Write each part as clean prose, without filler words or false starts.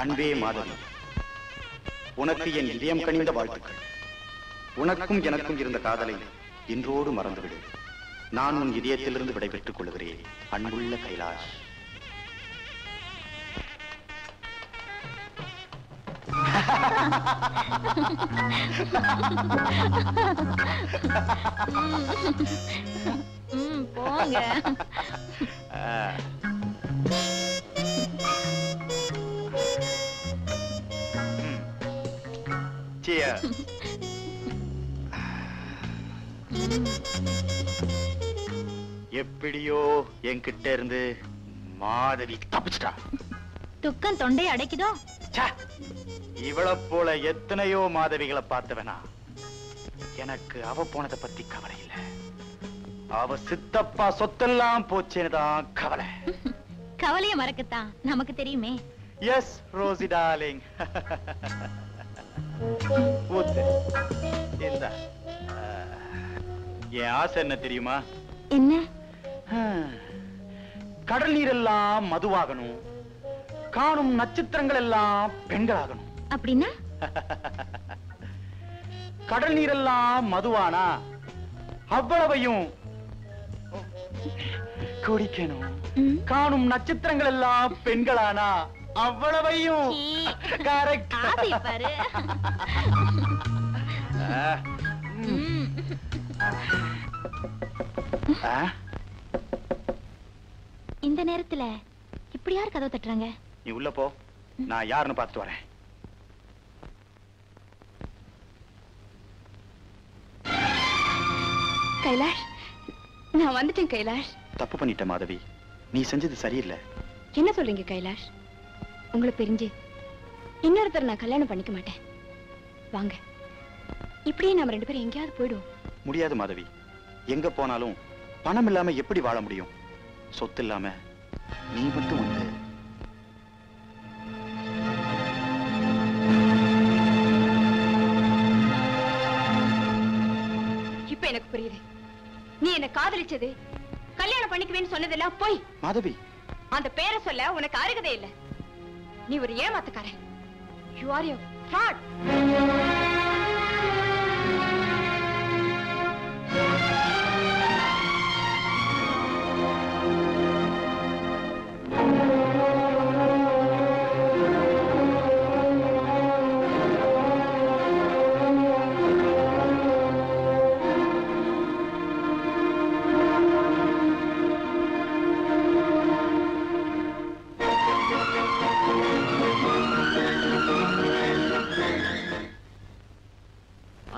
அன்பே மாதவி, உனக்கு என் இதயம் கனிந்த வாழ்த்துக்கள். உனக்கும் எனக்கும் இருந்த காதலை இன்றோடு மறந்துவிடு. நான் உன் இதயத்திலிருந்து விடைபெற்றுக் கொள்கிறேன். அன்புள்ள கைலாஷ். போங்க. எப்படியோ என்கிட்ட இருந்து மாதவி தப்பிச்சிட்டா. துக்கம் தொண்டை அடைக்குதோ? இவளை போல எத்தனையோ மாதவிகளை பார்த்தவனா. எனக்கு அவ போனதை பத்தி கவலை இல்லை. அவ சித்தப்பா சொத்தெல்லாம் போச்சேன்னுதான் கவலை. கவலைய மறக்கத்தான் நமக்கு தெரியுமே. Yes Rosy darling. இந்த என் ஆசை என்ன தெரியுமா? என்ன? கடல் நீர் எல்லாம் மதுவாகணும், காணும் நட்சத்திரங்கள் எல்லாம் பெண்களாகணும். அப்படின்னா? கடல் நீரெல்லாம் மதுவானா அவ்வளவையும் குடிக்கணும். காணும் நட்சத்திரங்கள் எல்லாம் பெண்களானா அவ்வளவையும். கரெக்ட். இந்த நேரத்துல இப்படி யார் கதவு தட்டுறாங்க? நீ உள்ள போ, நான் யாருன்னு பார்த்துட்டு வரேன். கைலாஷ், நான் வந்துட்டேன். கைலாஷ், தப்பு பண்ணிட்ட மாதவி. நீ செஞ்சது சரியில்லை. என்ன சொல்றீங்க கைலாஷ்? உங்களை பிரிஞ்சு இன்னொருத்தர் நான் கல்யாணம் பண்ணிக்க மாட்டேன். வாங்க, இப்படியே நாம 2 பேரும் எங்கேயாவது போயிடுவோம். முடியாது மாதவி. எங்க போனாலும் பணம் இல்லாம எப்படி வாழ முடியும்? சொத்து இல்லாம நீ மட்டும் வந்து. இப்ப எனக்கு புரியுது. நீ என்ன காதலிச்சது, கல்யாணம் பண்ணிக்குவேன்னு சொன்னதெல்லாம் போய். மாதவி, அந்த பேரை சொல்ல உனக்கு அருகதே இல்ல. நீ ஒரு ஏமாத்துக்காரன். You are a fraud.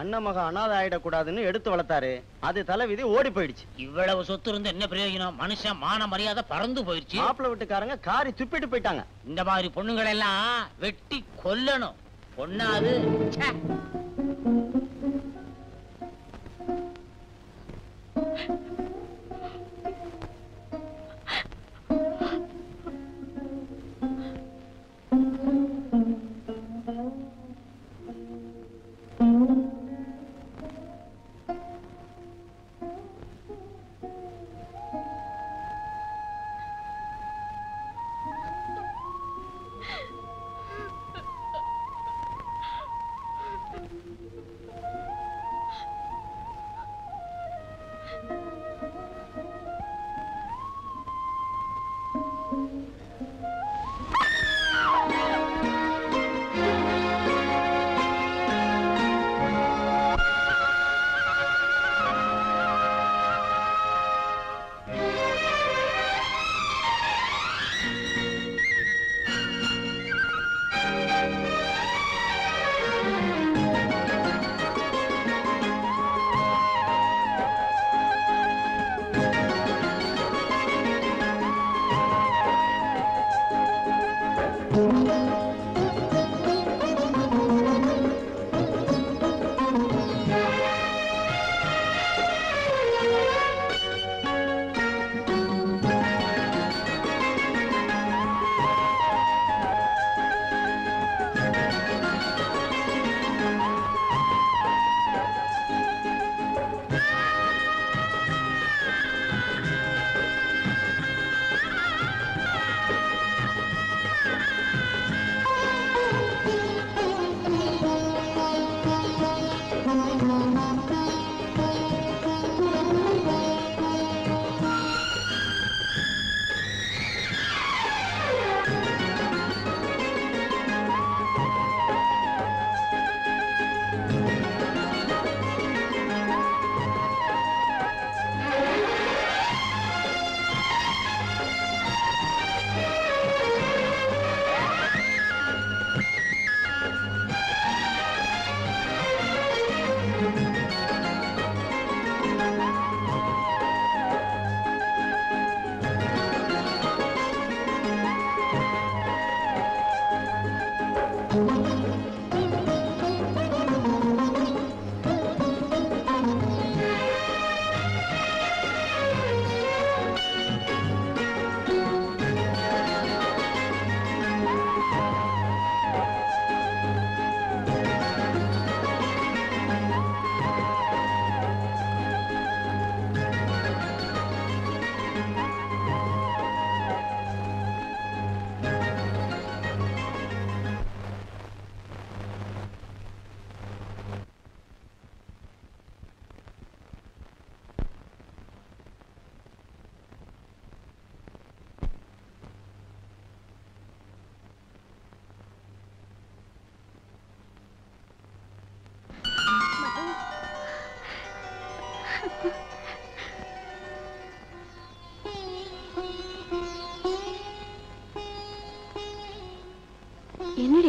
அண்ணமக அனாதை ஆயிடக்கூடாதுன்னு எடுத்து வளர்த்தாரு. அது தலைவிதி ஓடி போயிடுச்சு. இவ்வளவு சொத்து இருந்து என்ன பிரயோஜனம்? மனுஷன் மான மரியாதை பறந்து போயிடுச்சு. மாப்பிள்ளை வீட்டுக்காரங்க காரி துப்பிட்டு போயிட்டாங்க. இந்த மாதிரி பொண்ணுங்களை எல்லாம் வெட்டி கொல்லணும். பொண்ணாது.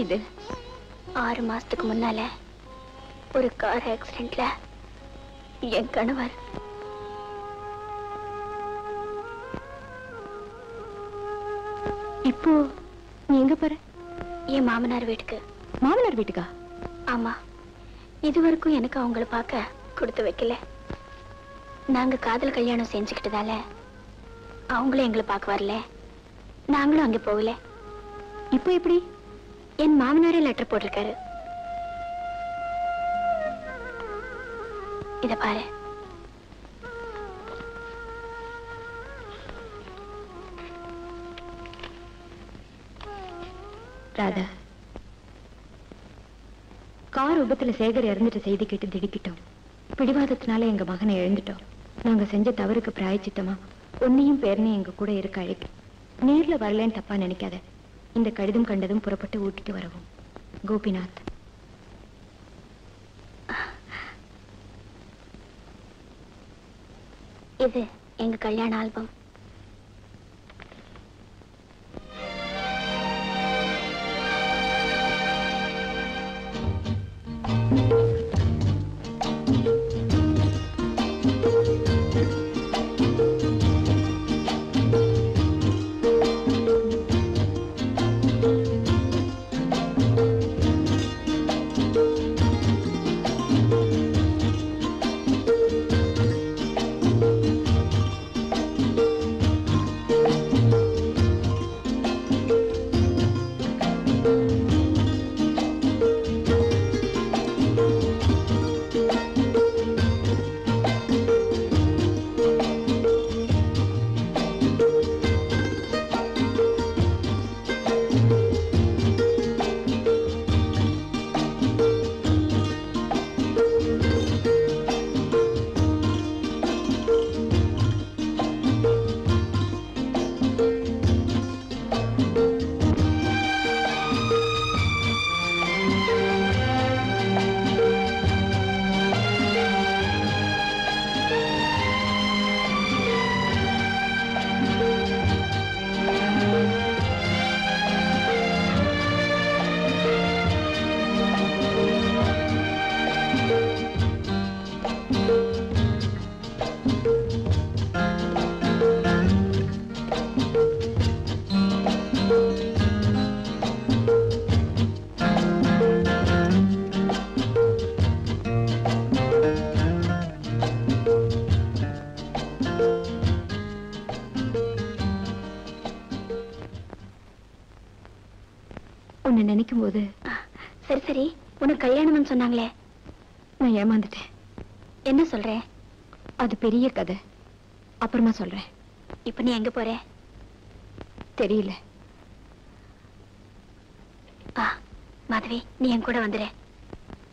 இது? 6 மாசத்துக்கு முன்னால ஒரு கார் ஆக்சிடென்ட்ல என் கணவர் இப்போ நீ எங்க போற? என் மாமனார் வீட்டுக்கு. மாமனார் வீட்டுக்கா? ஆமா, இதுவரைக்கும் எனக்கு அவங்கள பார்க்க கொடுத்து வைக்கல. நாங்க காதல் கல்யாணம் செஞ்சுக்கிட்டதால அவங்களும் எங்களை பார்க்க வரல, நாங்களும் அங்க போகல. இப்போ எப்படி? என் மாமனாரே லெட்டர் போட்டிருக்காரு. இத பாரு. ராதா, கார் விபத்துல சேகர் இறந்துட்டு செய்தி கேட்டு திடுக்கிட்டோம். பிடிவாதத்தினால எங்க மகனை எழுந்துட்டோம். நாங்க செஞ்ச தவறுக்கு பிராயச்சித்தமா உன்னையும் பேரனையும் எங்க கூட இருக்க அழைக்க. நேர்ல வரலன்னு தப்பா நினைக்காத. இந்த கடிதம் கண்டதும் புறப்பட்டு ஊட்டிக்கு வரவும். கோபிநாத். இது எங்க கல்யாண ஆல்பம். உன்னை நினைக்கும் போது சரி சரி, உனக்கு கல்யாணம்னு சொன்னாங்களே, நான் ஏமாந்துட்டேன். என்ன சொல்ற? அது பெரிய கதை, அப்புறமா சொல்றேன். இப்ப நீ எங்க போற? தெரியல. மாதவி, நீ என் கூட வந்துரு.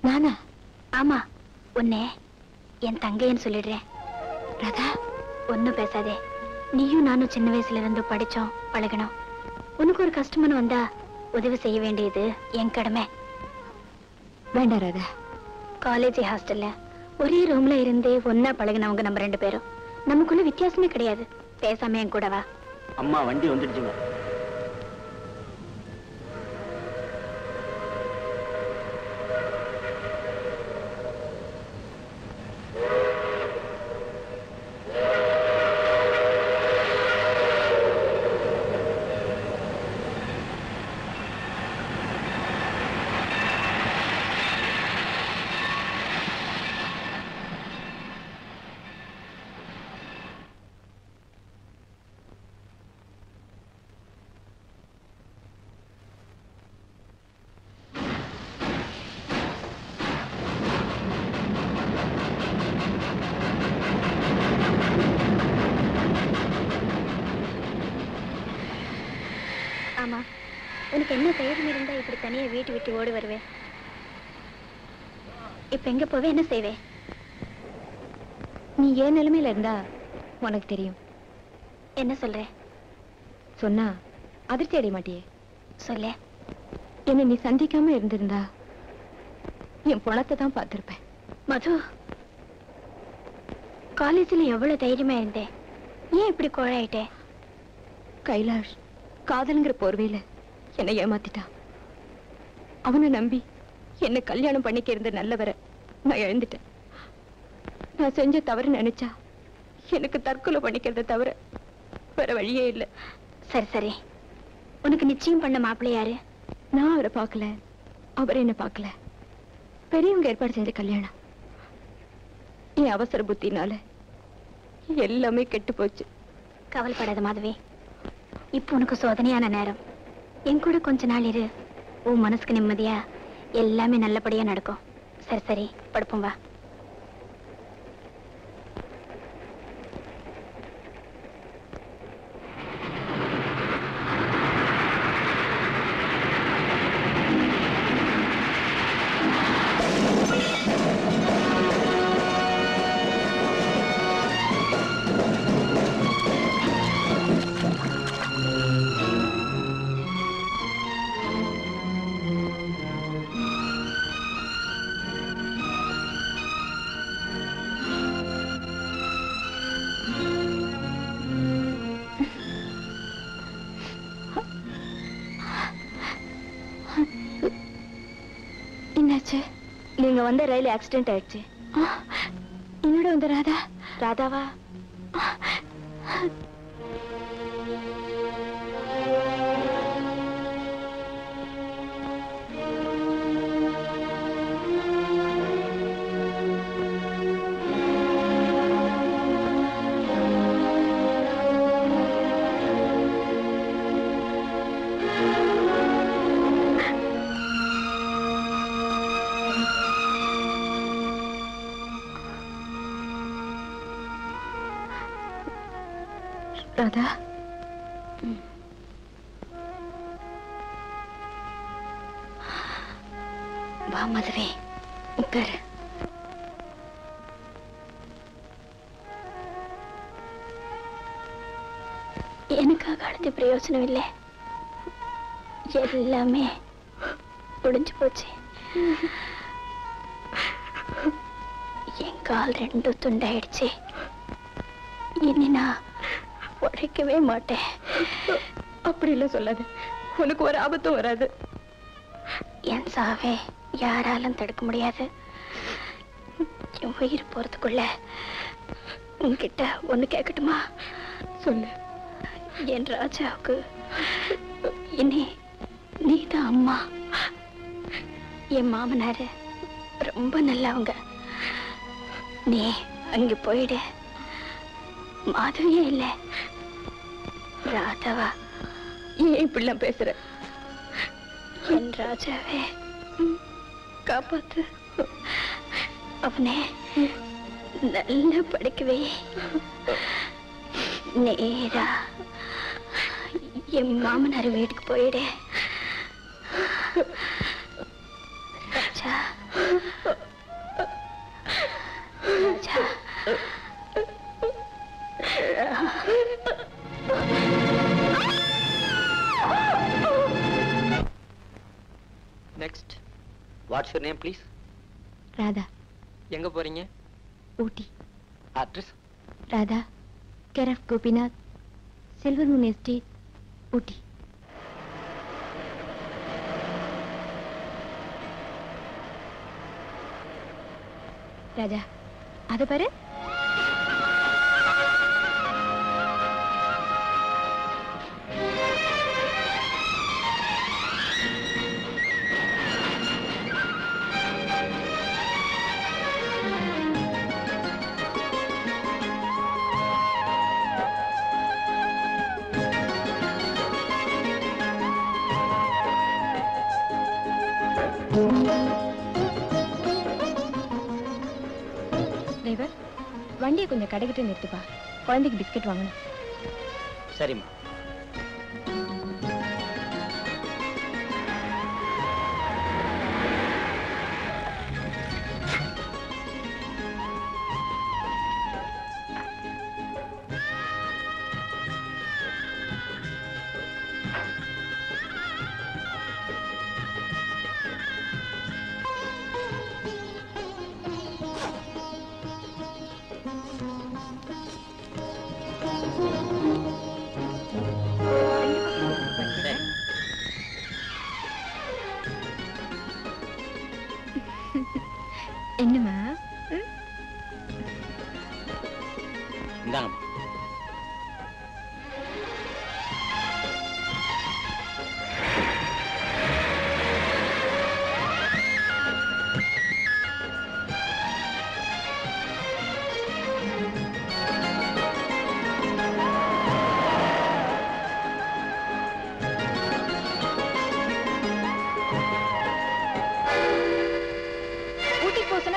நானா? ஆமா, உன்னை என் தங்கைன்னு சொல்லிடுறேன். ராதா, ஒன்னும் பேசாதே. நீயும் நானும் சின்ன வயசுல இருந்து படிச்சோம், பழகணும். உனக்கு ஒரு கஷ்டம்னு வந்தா உதவி செய்ய வேண்டியது என் கடமை. வேண்டாம் ராதா. காலேஜ் ஹாஸ்டல்ல ஒரே ரூம்ல இருந்தே ஒன்னா பழகினவங்க நம்ம 2 பேரும். நமக்குள்ள வித்தியாசமே கிடையாது. பேசாம என் கூட வா. அம்மா வண்டி வந்துடுச்சுங்க. ஆமா, உனக்கு என்ன தைரியம் இருந்தா இப்படி தனியா வீட்டு விட்டு ஓடி வருவே? இப்ப எங்க போவே, என்ன செய்வே? நீ ஏன் நிலைமையில இருந்தா உனக்கு தெரியும். என்ன சொல்ற? சொன்னா அதிர்ச்சி அடைய மாட்டியே. சொல்ல. என்ன நீ சந்திக்காம இருந்திருந்தா என் பணத்தை தான் பார்த்திருப்பேன். மது, காலேஜ்ல எவ்வளவு தைரியமா இருந்தேன், ஏன் இப்படி கோழாயிட்டே? கைலாஷ் காதல்ங்கிற போர்வையில என்னை ஏமாத்திட்டா. அவனை நம்பி என்ன கல்யாணம் பண்ணிக்க இருந்த நல்லவரை நான் இழந்துட்டேன். நான் செஞ்ச தவறு நினைச்சா எனக்கு தற்கொலை பண்ணிக்கிறத தவிர வேற வழியே இல்லை. சரி சரி, உனக்கு நிச்சயம் பண்ண மாப்பிள்ளை யாரு? நான் அவரை பார்க்கல, அவர் என்ன பார்க்கல. பெரியவங்க ஏற்பாடு செஞ்ச கல்யாணம். என் அவசர புத்தினால எல்லாமே கெட்டு போச்சு. கவலைப்படாத மாதவி, இப்போ உனக்கு சோதனையான நேரம். என் கூட கொஞ்ச நாள் இரு, உன் மனசுக்கு நிம்மதியா எல்லாமே நல்லபடியா நடக்கும். சரி சரி, படுப்போம் வா. என்னாச்சு? நீங்க வந்த ரயில் ஆக்சிடென்ட் ஆயிடுச்சு. என்னோட வந்த ராதா? ராதாவா? ராதா, வா மதுவே, உட்காரு. எனக்காக அழுது பிரயோஜனம் இல்லை, எல்லாமே முடிஞ்சு போச்சு. என் கால் ரெண்டும் துண்டாயிடுச்சு. இனி நான் உழைக்கவே மாட்டேன். அப்படி இல்ல சொல்லாது, உனக்கு ஒரு ஆபத்தும் வராது. என் சாவே யாராலும் தடுக்க முடியாது. என் உயிர் போறதுக்குள்ள உன்கிட்ட ஒண்ணு கேட்கட்டுமா? சொல்லு. என் ராஜாவுக்கு இனி நீதான் அம்மா. என் மாமனாரு ரொம்ப நல்லவங்க. நீ அங்க போயிடு. மாதவியே இல்ல, ராதாவா. ஏன் இப்படிலாம் பேசுற? என் ராஜாவே காப்பாத்து. அவனே நல்ல படிக்கவே. நேரா என் மாமனார் வீட்டுக்கு போயிடு. Raja, Raja. Next. What's your name please? Radha. எங்க போறீங்க? Ooty. Address? Radha, care of Gopinath, silver moon estate, Ooty. Raja, அது பாரு. டிரைவர், வண்டியை கொஞ்சம் கடைக்கிட்டு நிறுத்துப்பா. குழந்தைக்கு பிஸ்கட் வாங்கணும். சரிம்மா. இந்தாங்கம்மா.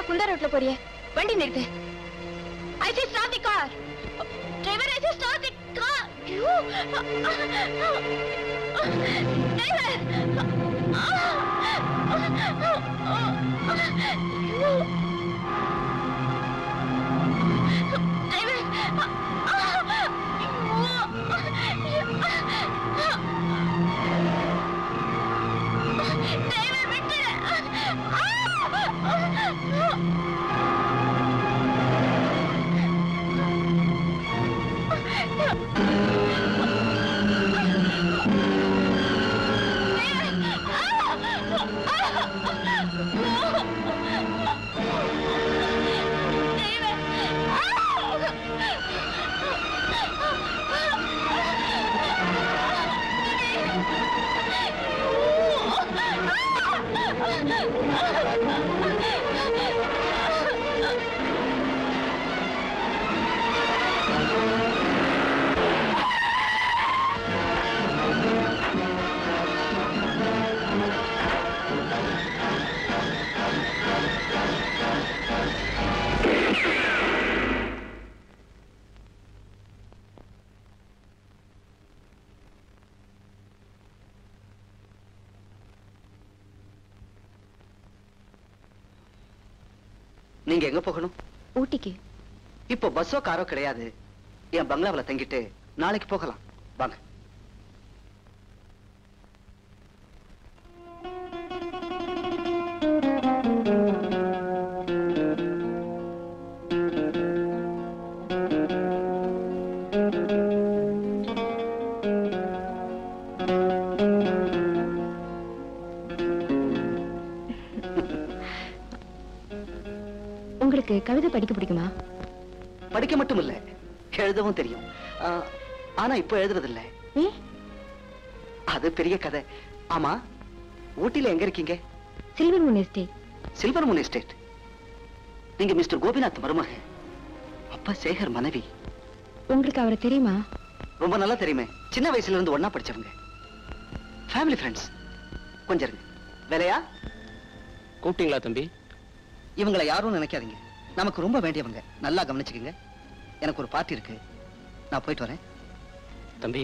குந்தா ரோட்ல போறிய வண்டி நிறுத்து. I said stop the car. Driver, I said stop the car. You. Driver. நீங்க எங்க போகணும்? ஊட்டிக்கு. இப்போ பஸ்ஸோ காரோ கிடையாது. என் பங்களாவில தங்கிட்டு நாளைக்கு போகலாம். வாங்க. உங்களுக்கு கவிதை படிக்க பிடிக்குமா? படிக்க மட்டும் இல்ல, எழுதவும் தெரியும். ஆனா இப்ப எழுதுறதில்ல. அது பெரிய கதை. ஆமா, ஊட்டில எங்க இருக்கீங்க? Silver moon estate. Silver moon estate. நீங்க மிஸ்டர் கோபிநாத் மருமக, அப்பா சேகர் மனைவி. உங்களுக்கு அவரை தெரியுமா? ரொம்ப நல்லா தெரியுமே. சின்ன வயசுல இருந்து ஒன்னா படிச்சவங்க. Family friends. கொஞ்சம் இருங்க. வேலையா? கூப்பிட்டீங்களா தம்பி? இவங்களை யாரும் நினைக்காதீங்க, நமக்கு ரொம்ப வேண்டியவங்க. நல்லா கவனிச்சுக்கங்க. எனக்கு ஒரு பார்ட்டி இருக்கு, நான் போயிட்டு வரேன். தம்பி,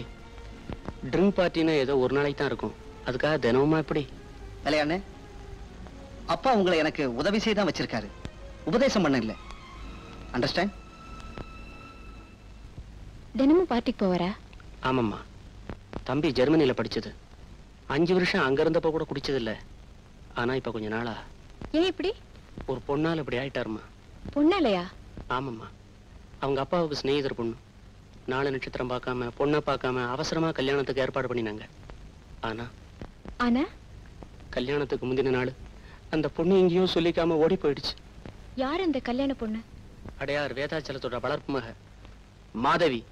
ட்ரிங்க் பார்ட்டினா ஏதோ ஒரு நாளைக்கு தான் இருக்கும், அதுக்காக தினமுமா எப்படி? வேலையாண்ணே, அப்பா உங்களை எனக்கு உதவி செய்ய தான் வச்சிருக்காரு, உபதேசம் பண்ண இல்ல. அண்டர்ஸ்டாண்ட்? தினமும் பார்ட்டிக்கு போவாரா? ஆமாம்மா. தம்பி ஜெர்மனியில படிச்சது. 5 வருஷம் அங்க இருந்தப்ப கூட குடிச்சது இல்ல. ஆனா இப்ப கொஞ்ச நாளா. ஏன் இப்படி? ஒரு பொண்ணால இப்படி ஆயிட்டாருமா. பொண்ணாலையா? ஆமாம்மா. அவங்க அப்பாவுக்கு சிநேகிதர் பொண்ணு. நாலு நட்சத்திரம் பார்க்காம, பொண்ணை பார்க்காம அவசரமா கல்யாணத்துக்கு ஏற்பாடு பண்ணினாங்க. ஆனா கல்யாணத்துக்கு முந்தின நாள் அந்த பொண்ணு எங்கேயும் சொல்லிக்காம ஓடி போயிடுச்சு. யார் அந்த கல்யாண பொண்ணு? அடையார் வேதாச்சலத்தோட வளர்ப்பு மக மாதவி.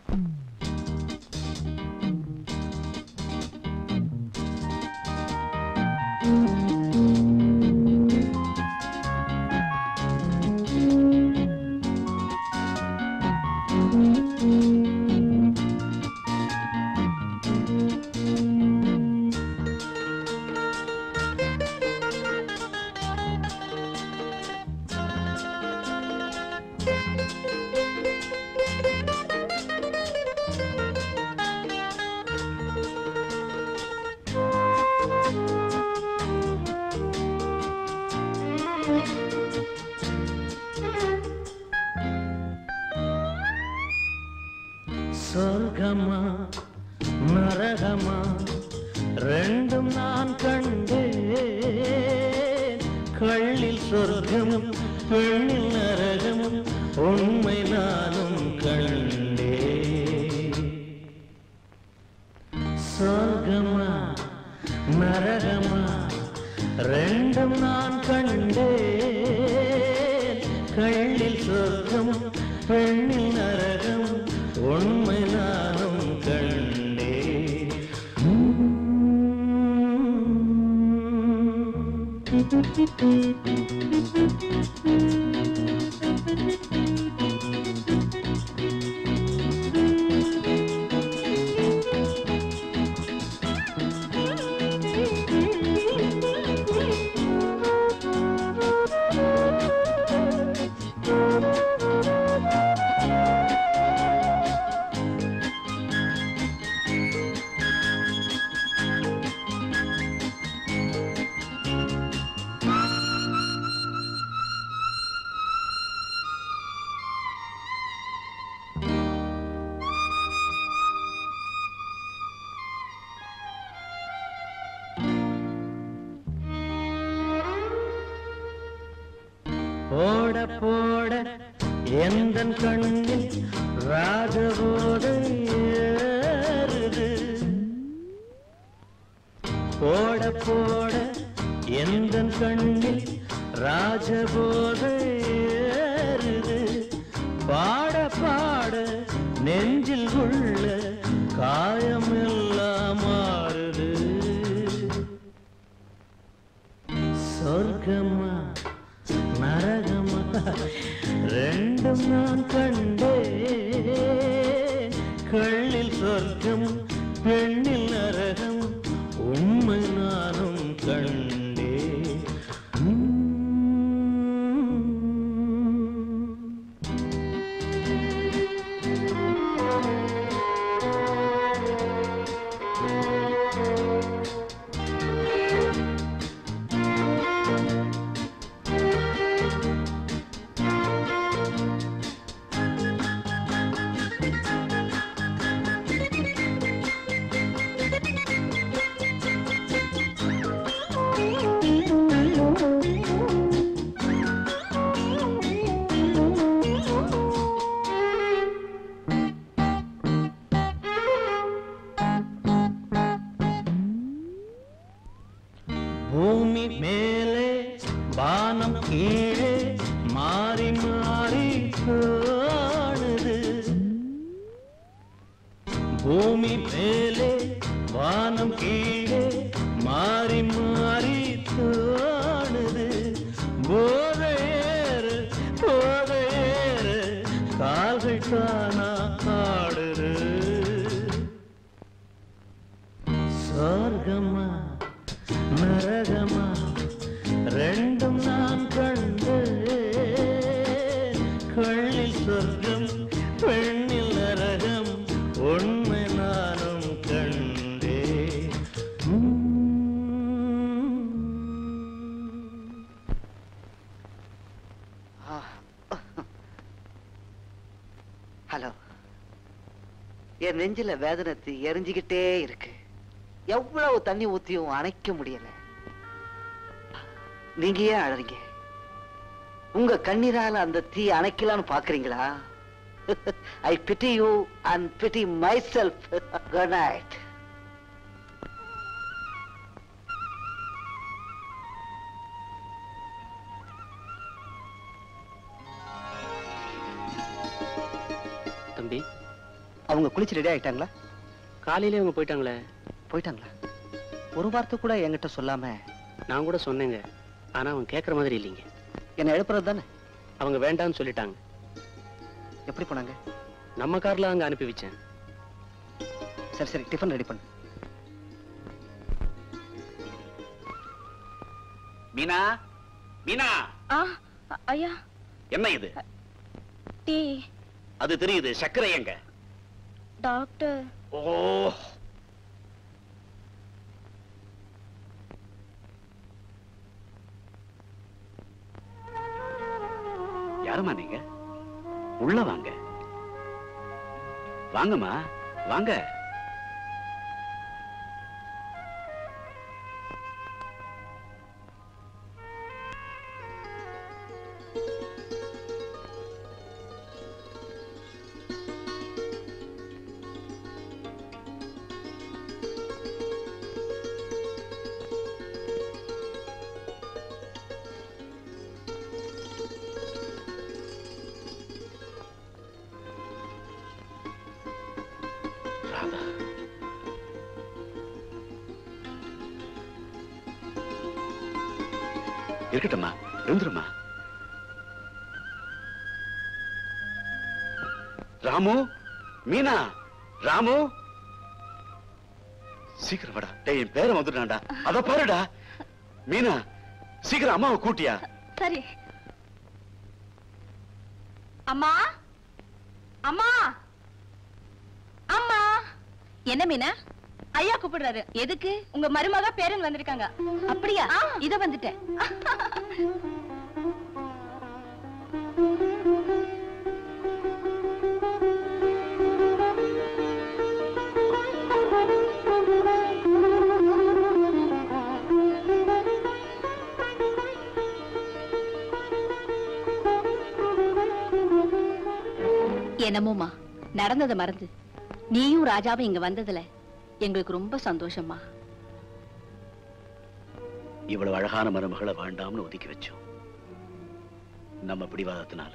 சொர்க்கமா நரகமா ரெண்டும் நான் கண்டேன். கள்ளில் சொர்க்கமும் பெண்ணில் நரகமும் உண்மை நானும் கண்டேன். சொர்க்கமா நரகமா ரெண்டும் நான் கண்டேன். கள்ளில் சொர்க்கம் பெண்ணில் நரகம் போட போட எந்தன் கண்ணில் ராஜபோதை ஏறுது. போட போட எந்தன் கண்ணில் ராஜபோதை ஏறுது. பாட பாட நெஞ்சில் உள்ள காயம் எல்லாம் மாறுது. சொர்க்கமா நரகமா ரெண்டும் நான் கண்டேன். கள்ளில் சொர்க்கம் பெண்ணில் நரகம் உண்மை நானும் கண்டேன். பூமி மேலே வானம் கீழே மாறி மாறி காணுது. பூமி மேலே வானம் கீழே மாறி மாறி காணுது. போதையேறு போதையேறு கால்கள் தானா ஆடுது. சொர்க்கமா நரகமா ரெண்டும் நான் கண்டேன். கள்ளில் சொர்க்கம் பெண்ணில் நரகம் உண்மை நானும் கண்டேன். ஹலோ, என் நெஞ்சில வேதனை எரிஞ்சுக்கிட்டே இருக்கு. எவ்வளவு தண்ணி ஊத்தியும் அணைக்க முடியல. நீங்க ஏன் அழறீங்க? உங்க கண்ணீரால அந்த தீ அணைக்கலான்னு பாக்குறீங்களா? I pity you and pity myself. Good night. தம்பி, அவங்க குளிச்சு ரெடி ஆயிட்டாங்களா? காலையிலே அவங்க போயிட்டாங்களே. போயிட்டாங்களா? ஒரு வார்த்தை கூட என்கிட்ட சொல்லாம. நான் கூட சொன்னேங்க, ஆனா அவங்க கேட்கற மாதிரி இல்லைங்க. என்ன எழுப்புறது தானே? அவங்க வேண்டாம்னு சொல்லிட்டாங்க. எப்படி போனாங்க? நம்ம கார்ல அங்க அனுப்பி வச்சேன். சரி சரி, டிஃபன் ரெடி பண்ணு. மீனா, மீனா. ஐயா, என்ன இது? டீ. அது தெரியுது, சர்க்கரை எங்க? டாக்டர். ஓ, யாருமா நீங்க? உள்ள வாங்க. வாங்கம்மா, வாங்க. ராதா, இருக்கட்டும்மா, இருந்துருமா. ராமு, மீனா, ராமு, சீக்கிரம் வாடா. டேய், என் பேரை வந்துட்டான்டா. அத பாருடா. மீனா, சீக்கிரம் அம்மாவை கூட்டியா. சரி. அம்மா, அம்மா, அம்மா. என்ன மீனா? ஐயா கூப்பிடுறாரு. எதுக்கு? உங்க மருமக பேரன் வந்திருக்காங்க. அப்படியா? இத வந்துட்டேன். என்னமோமா, நடந்ததை மறந்து நீயும் ராஜாவும் இங்க வந்ததுல எங்களுக்கு ரொம்ப சந்தோஷமா. இவ்வளவு அழகான மருமகளை வேண்டாம்னு ஒதுக்கி வச்சோம். நம்ம பிடிவாதத்தினால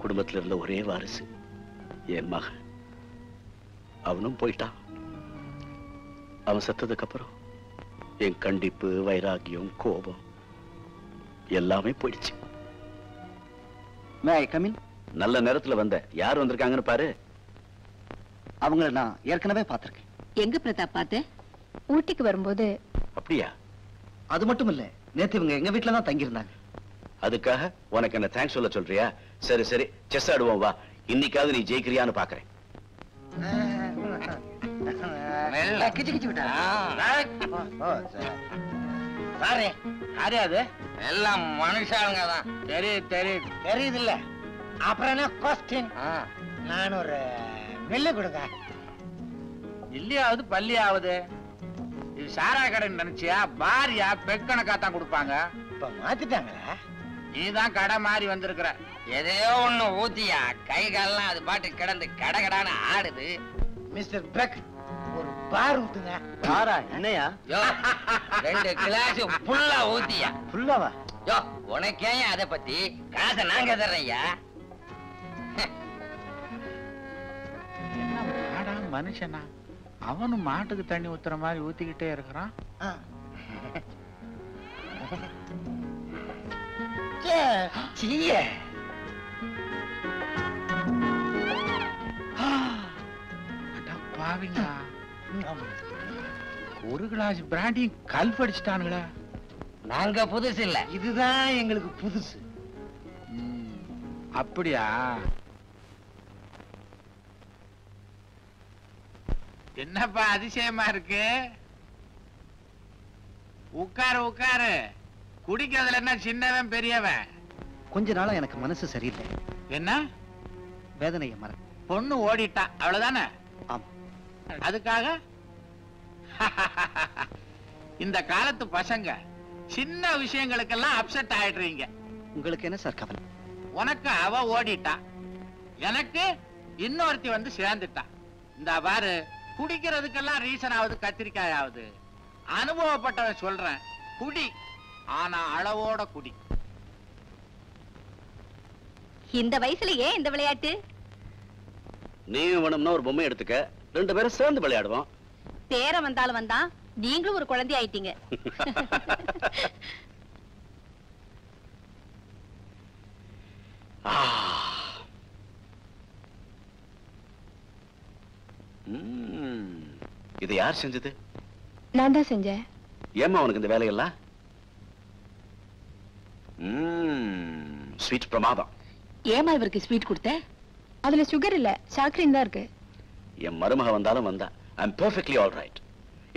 குடும்பத்துல இருந்த ஒரே வாரிசு என் மகன். அவனும் போயிட்டான். அவன் செத்ததுக்கு அப்புறம் என் கண்டிப்பு, வைராகியம், கோபம் எல்லாமே போயிடுச்சு. நல்ல நேரத்துல வந்த. யார் வந்திருக்காங்கன்னு பாரு. அவங்கள நான் ஏற்கனவே பார்த்திருக்கேன். எங்க பிரதாப் பார்த்து? ஊட்டிக்கு வரும்போது. அப்படியா? அது மட்டும் இல்ல, நேத்து இவங்க எங்க வீட்டுல தான் தங்கியிருந்தாங்க. அதுக்காக உனக்கு என்ன தேங்க்ஸ் சொல்ல சொல்றியா? சரி சரி, செஸ் ஆடுவோம் வா. இன்னைக்காவது நீ ஜெயிக்கிறியான்னு பாக்குறேன். எல்லாம் மனுஷாளுங்க தான். தெரியுது இல்ல? அப்புறம் என்ன கொஸ்டின்? நான் ஒரு மில்லு கொடுங்க. இல்லையாவது பள்ளியாவது. இது சாரா கடைன்னு நினைச்சியா? பாரியா பெக்கணக்கா தான் கொடுப்பாங்க. இப்ப மாத்திட்டாங்களா? நீதான் கடை மாறி வந்திருக்கிற. எதையோ ஒண்ணு ஊத்தியா, கை கால்லாம் அது பாட்டு கிடந்து கடகடான்னு ஆடுது. மிஸ்டர் பெக், ஒரு பார் ஊத்துங்க. பாரா? என்னையா? 2 கிளாஸ் ஃபுல்லா ஊத்தியா. ஃபுல்லாவா? யோ, உனக்கே அத பத்தி காசை நாங்க தர்றையா. மனுஷனா அவனும் மாட்டுக்கு தண்ணி ஊத்துற மாதிரி ஊத்திக்கிட்டே இருக்கிறான். பாவிங்களா, ஒரு கிளாஸ் பிராண்டியும் கல் படிச்சுட்டானுங்களா? நாங்க புதுசு இல்ல, இதுதான் எங்களுக்கு புதுசு. அப்படியா? என்னப்பா அதிசயமா இருக்கு? உட்காரு உட்காரு. குடிக்கிறதுல என்ன சின்னவன் பெரியவன்? கொஞ்ச நாளா எனக்கு மனசு சரியில்லை. என்ன? வேதனையை மற. பொண்ணு ஓடிட்டா, அவ்வளவுதானே? ஆமா. அதுக்காக இந்த காலத்து பசங்க சின்ன விஷயங்களுக்கெல்லாம் அப்செட் ஆயிடுறீங்க. உங்களுக்கு என்ன சார் கவலை? உனக்கு அவ ஓடிட்டா, எனக்கு இன்னொருத்தி வந்து சேர்ந்துட்டா. இந்த பாரு, குடிக்கிறதுக்கெல்லாம் ரீசன் ஆகுது, கத்திரிக்காய் ஆகுது. அனுபவப்பட்டவன் சொல்றேன், குடி, ஆனா அளவோட குடி. இந்த வயசுல ஏன் இந்த விளையாட்டு? நீ வேணும்னா ஒரு பொம்மை எடுத்துக்க, 2 பேரும் சேர்ந்து விளையாடுவோம். பேரன் வந்தாலும் வந்தான், நீங்களும் ஒரு குழந்தை ஆயிட்டீங்க. இது யார் செஞ்சது? நான் தான் செஞ்சேன். ஏம்மா உனக்கு இந்த வேலையெல்லாம்? ஸ்வீட் பிரமாதம். ஏமா இவருக்கு ஸ்வீட் கொடுத்த? அதுல சுகர் இல்ல, சாக்ரீன் தான் இருக்கு. என் மருமக வந்தாலும் வந்தா, I'm perfectly all right.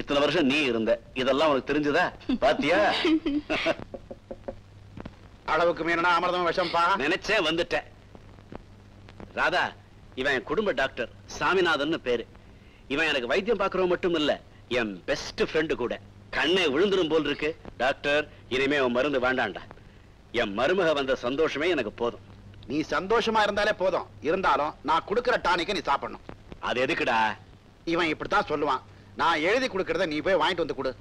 இத்தனை வருஷம் நீ இருந்த, இதெல்லாம் உனக்கு தெரிஞ்சதா? பாத்தியா? அளவுக்கு மீறினா அமிர்தம் விஷம்பா. நினைச்சேன், வந்துட்டேன். ராதா, இவன் என் குடும்ப டாக்டர், சாமிநாதன் பேரு. இவன் எனக்கு வைத்தியம் பார்க்கறவன் மட்டும் இல்ல, என் பெஸ்ட் ஃப்ரெண்டு கூட. கண்ணே விழுந்துரும் போல் இருக்கு. டாக்டர், இனிமே உன் மருந்து வேண்டாண்டா. என் மருமக வந்த சந்தோஷமே எனக்கு போதும். நீ சந்தோஷமா இருந்தாலே போதும். இருந்தாலும் நான் கொடுக்கிற டானிக்க நீ சாப்பிடணும். அது எதுக்குடா? இவன் இப்படித்தான் சொல்லுவான். நான் எழுதி கொடுக்கறத நீ போய் வாங்கிட்டு வந்து கொடு.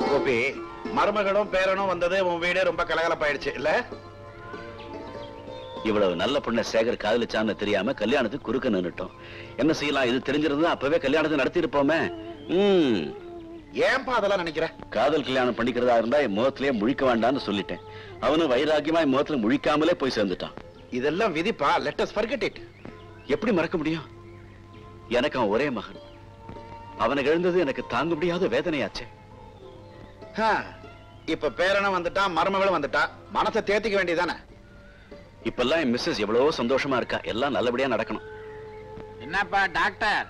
கோபி, மருமகளும் பேரனும் வந்தது உன் வீடே ரொம்ப கலகலப்பாயிடுச்சு இல்ல? இவ்வளவு நல்ல பொண்ணை சேகர் காதலிச்சான்னு தெரியாம கல்யாணத்துக்கு குறுக்க நின்னுட்டோம். என்ன செய்யலாம்? இது தெரிஞ்சிருந்தா அப்பவே கல்யாணத்தை நடத்தி இருப்போமே. ஏன்பா அதெல்லாம் நினைக்கிற? காதல் கல்யாணம் பண்ணிக்கிறதா இருந்தா என் முகத்திலேயே முழிக்க வேண்டாம்னு சொல்லிட்டேன். அவனு வைராக்கியமா என் முகத்துல முழிக்காமலே போய் சேர்ந்துட்டான். இதெல்லாம் விதிப்பா. Let us forget it. எப்படி மறக்க முடியும்? எனக்கு அவன் ஒரே மகன். அவனுக்கு எழுந்தது எனக்கு தாங்க முடியாத வேதனையாச்சே. இப்ப பேரனும் வந்துட்டா, மருமகளும் வந்துட்டா, மனசை தேத்திக்க வேண்டியதானே? இப்பெல்லாம் என் மிஸ்ஸஸ் எவ்வளவோ சந்தோஷமா இருக்கா. எல்லாம் நல்லபடியா நடக்கணும். என்னப்பா டாக்டர்,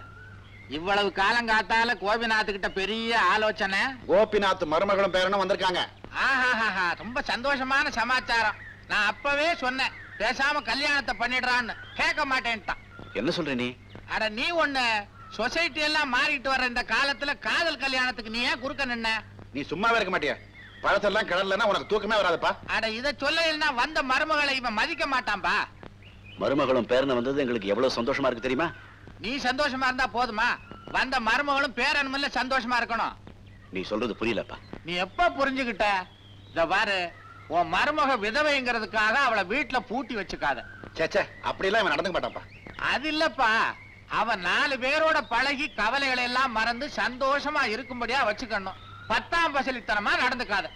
இவ்வளவு காலம் காத்தால கோபிநாத் கிட்ட பெரிய ஆலோசனை? கோபிநாத் மருமகளும் பேரனும் வந்திருக்காங்க. ஆஹா, ரொம்ப சந்தோஷமான சமாச்சாரம். நான் அப்பவே சொன்னேன் பேசாம கல்யாணத்தை பண்ணிடுறான்னு. கேட்க மாட்டேன்ட்டான். என்ன சொல்ற நீ? அட நீ ஒண்ணு, சொசைட்டி எல்லாம் மாறிட்டு வர்ற இந்த காலத்துல காதல் கல்யாணத்துக்கு நீ ஏன் குறுக்க நின்ன? நீ சும்மாவே இருக்க மாட்டியா? பழசெல்லாம் கிடலன்னா உனக்கு தூக்கமே வராதுப்பா. அட இத சொல்ல வந்த மருமகளை இவன் மதிக்க மாட்டான்பா. மருமகளும் பேரனும் வந்தது எங்களுக்கு எவ்வளவு சந்தோஷமா இருக்கு தெரியுமா? நீ சந்தோஷமா இருந்தா போதுமா? வந்த மருமகளும் பேரனும் சந்தோஷமா இருக்கணும். நீ சொல்றது புரியலப்பா. நீ எப்ப புரிஞ்சுகிட்ட? இத பாரு, உன் மருமக விதவைங்கிறதுக்காக அவளை வீட்டுல பூட்டி வச்சுக்காத. சேச்சே, அப்படிலாம் இவன் நடந்துக்க மாட்டான்ப்பா. அது இல்லப்பா, அவன் 4 பேரோட பழகி கவலைகளை எல்லாம் மறந்து சந்தோஷமா இருக்கும்படியா வச்சுக்கணும். 10ஆம் பசலித்தனமா நடந்துக்காத.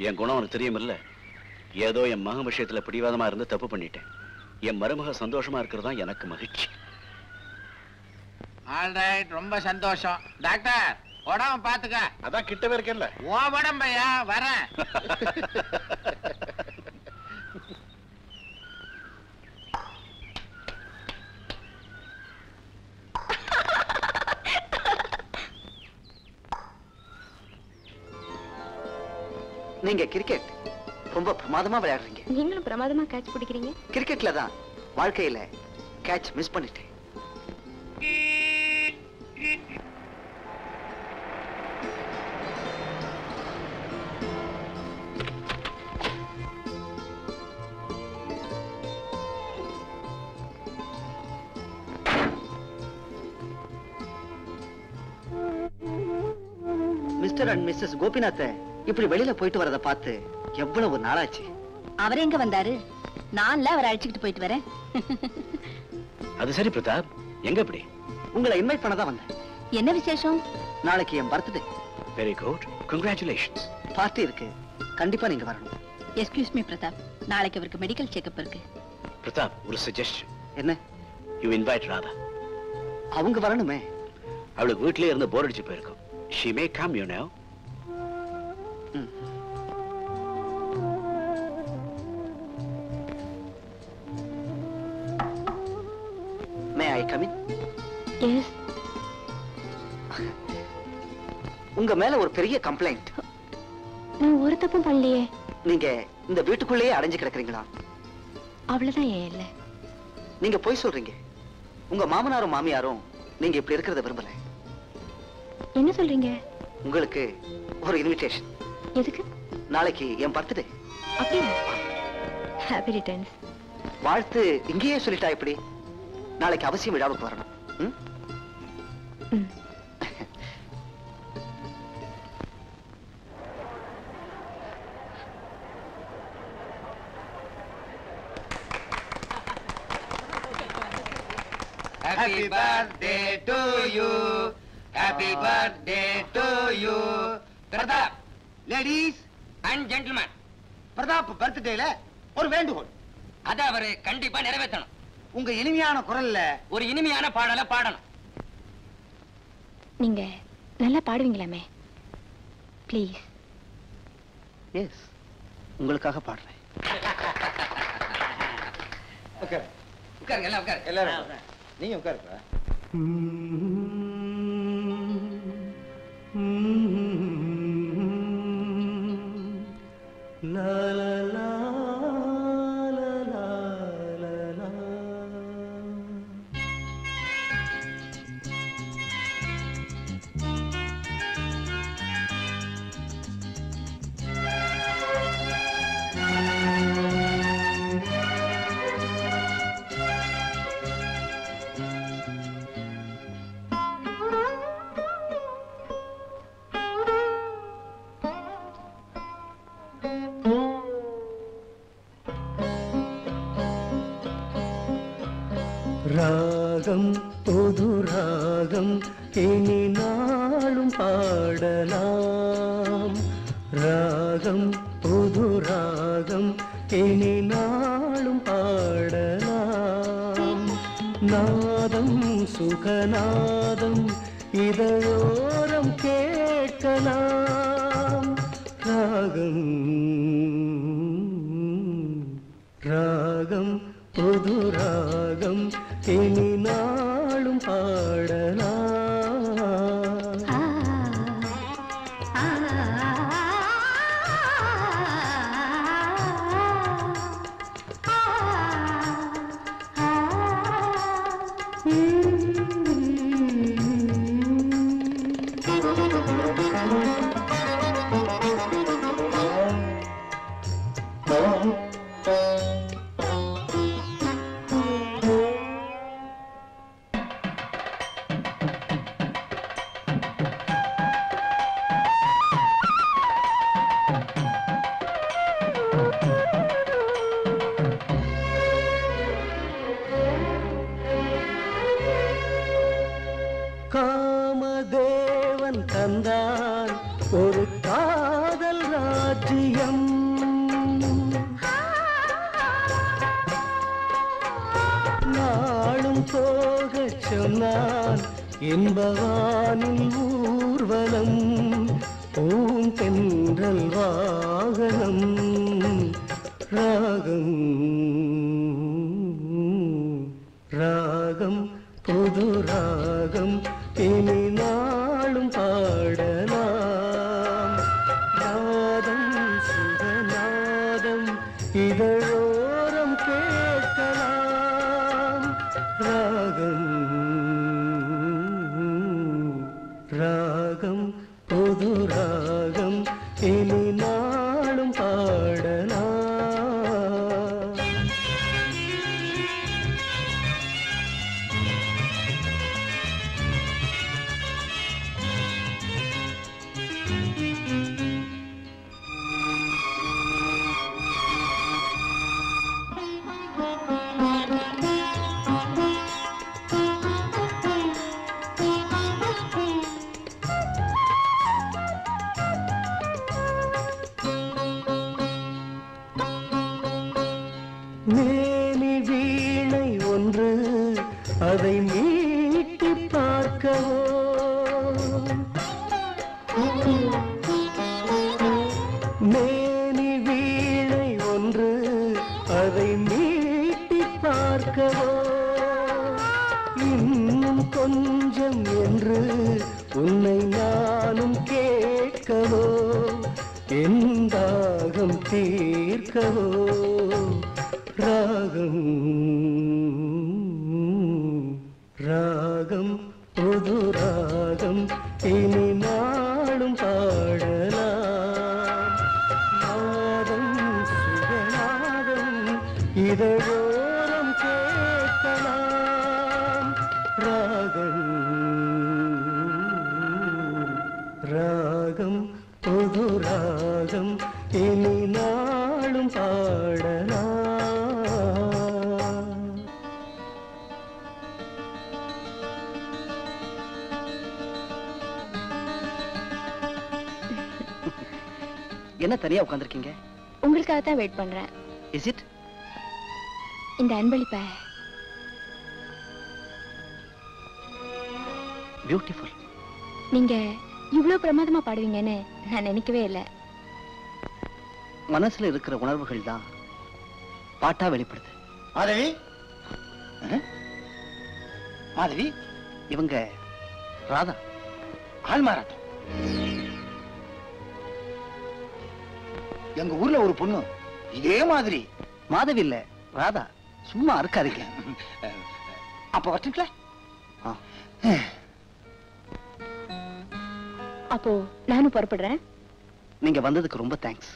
என் குணம் உனக்கு தெரியுமில்ல. ஏதோ என் மகன் விஷயத்துல பிடிவாதமா இருந்து தப்பு பண்ணிட்டேன். என் மருமக சந்தோஷமா இருக்கிறதா எனக்கு மகிழ்ச்சி. ஆல்ரைட், ரொம்ப சந்தோஷம். டாக்டர், உடம்ப பாத்துக்க. அதான் கிட்டவே இருக்கேன்ல. ஓ உடம்பையா, வரேன். நீங்க கிரிக்கெட் ரொம்ப பிரமாதமா விளையாடுறீங்க. நீங்களும் பிரமாதமா கேட்ச் பிடிக்கிறீங்க. கிரிக்கெட்ல தான் வாழ்க்கையில கேட்ச் மிஸ் பண்ணிட்டேன். மிஸ்டர் அண்ட் மிஸ்ஸஸ் கோபிநாத் இப்படி வெளியில போயிட்டு வரத பார்த்து எவ்வளவு நாளாச்சு. அவர் எங்க வந்தாரு? நான்ல அவரை அழைச்சிட்டு போயிட்டு வரேன். அது சரி பிரதாப், எங்க இப்படி? உங்களை இன்வைட் பண்ண தான் வந்தேன். என்ன விசேஷம்? நாளைக்கு என் birthday. Very good, congratulations. Party இருக்கு, கண்டிப்பா நீங்க வரணும். எக்ஸ்கியூஸ் மீ பிரதாப், நாளைக்கு அவருக்கு மெடிக்கல் செக்அப் இருக்கு. பிரதாப், ஒரு சஜஷன். என்ன? You invite Radha. அவங்க வரணுமே. அவளுக்கு வீட்லயே இருந்து போர் அடிச்சு போயிருக்கும். She may come, you know. May I come in? Yes. உங்க மேல ஒரு பெரிய கம்ப்ளைண்ட். நான் ஒரு தப்பும் பண்ணலையே. நீங்க இந்த வீட்டுக்குள்ளேயே அடைஞ்சு கிடக்குறீங்களா? அவ்வளவுதான் ஏன் இல்ல. நீங்க போய் சொல்றீங்க. உங்க மாமனாரும் மாமியாரும் நீங்க இப்படி இருக்கிறத விரும்பல. என்ன சொல்றீங்க? உங்களுக்கு ஒரு இன்விடேஷன். எதுக்கு? நாளைக்கு என் பர்த்டே. அப்படியா? Happy returns. வாழ்த்து இங்கேயே சொல்லிட்டா எப்படி? நாளைக்கு அவசியம் விழாவுக்கு வரணும். Happy birthday to you. Happy birthday to you. Pratap, ladies and gentleman, Pratap பர்த்டேல ஒரு வேண்டுகோள். அத அவரு கண்டிப்பா நிறைவேற்றணும். உங்க இனிமையான குரல்ல ஒரு இனிமையான பாடலை பாடணும். நீங்க நல்லா பாடுவீங்களாமே, ப்ளீஸ். எஸ், உங்களுக்காக பாடுறேன். உட்காருங்க, எல்லாம் உட்காருங்க. எல்லாரும் நீங்க உட்காருப்பா. La la la la la la la. ராகம் புது ராகம் இனி நாளும் பாடலாம். ராகம் புது ராகம் இனி நாளும் பாடலாம். நாதம் சுகநாதம் இதழோரம் கேட்கலாம். ராகம் ராகம் புது ராகம் இனி நாளும் பாடலாம். காமதேவன் தந்தான் ஒரு காதல் ராஜ்யம். நாளும் போகச் சொன்னான் இன்பவானில் ஊர்வலம். பூந்தென்றல் வாகனம். ராகம் ராகம் புது ராகம் இனி நாளும் பாடலாம். நாதம் சுகநாதம் இதழோரம் கேட்கலாம். ராகம் ராகம் புது ராகம் இனி நாளும் பாடலாம். மேனி வீணை ஒன்று அதை மீட்டி பார்க்கவோ. மேனி வீணை ஒன்று அதை மீட்டி பார்க்கவோ. இன்னும் கொஞ்சம் என்று உன்னை நானும் கேட்கவோ. என் தாகம் தீர்க்கவோ. ராகம் ராகம் புது ராகம் இனி நாளும் பாடலாம். நாதம் சுகநாதம் இதழோரம் கேட்கலாம். ராகம் ராகம் புது ராகம் இனி நாளும் பாடலாம். என்ன தனியா உட்கார்ந்திருக்கீங்க? உங்களுக்காக தான் வெயிட் பண்றேன். Is it? இந்த அன்பளிப்ப பியூட்டிஃபுல். நீங்க இவ்வளவு பிரமாதமா பாடுவீங்கன்னு நான் நினைக்கவே இல்லை. மனசுல இருக்கிற உணர்வுகள் தான் பாட்டா வெளிப்படுது. மாதவி மாதவி இவங்க ராதா. ஆள்மாறாட்டம். எங்க ஊர்ல ஒரு பொண்ணு இதே மாதிரி. மாதவி இல்ல, ராதா. சும்மா இருக்காதீங்க. அப்ப வரட்டுங்களா? அப்போ நானும் புறப்படுறேன். நீங்க வந்ததுக்கு ரொம்ப தேங்க்ஸ்.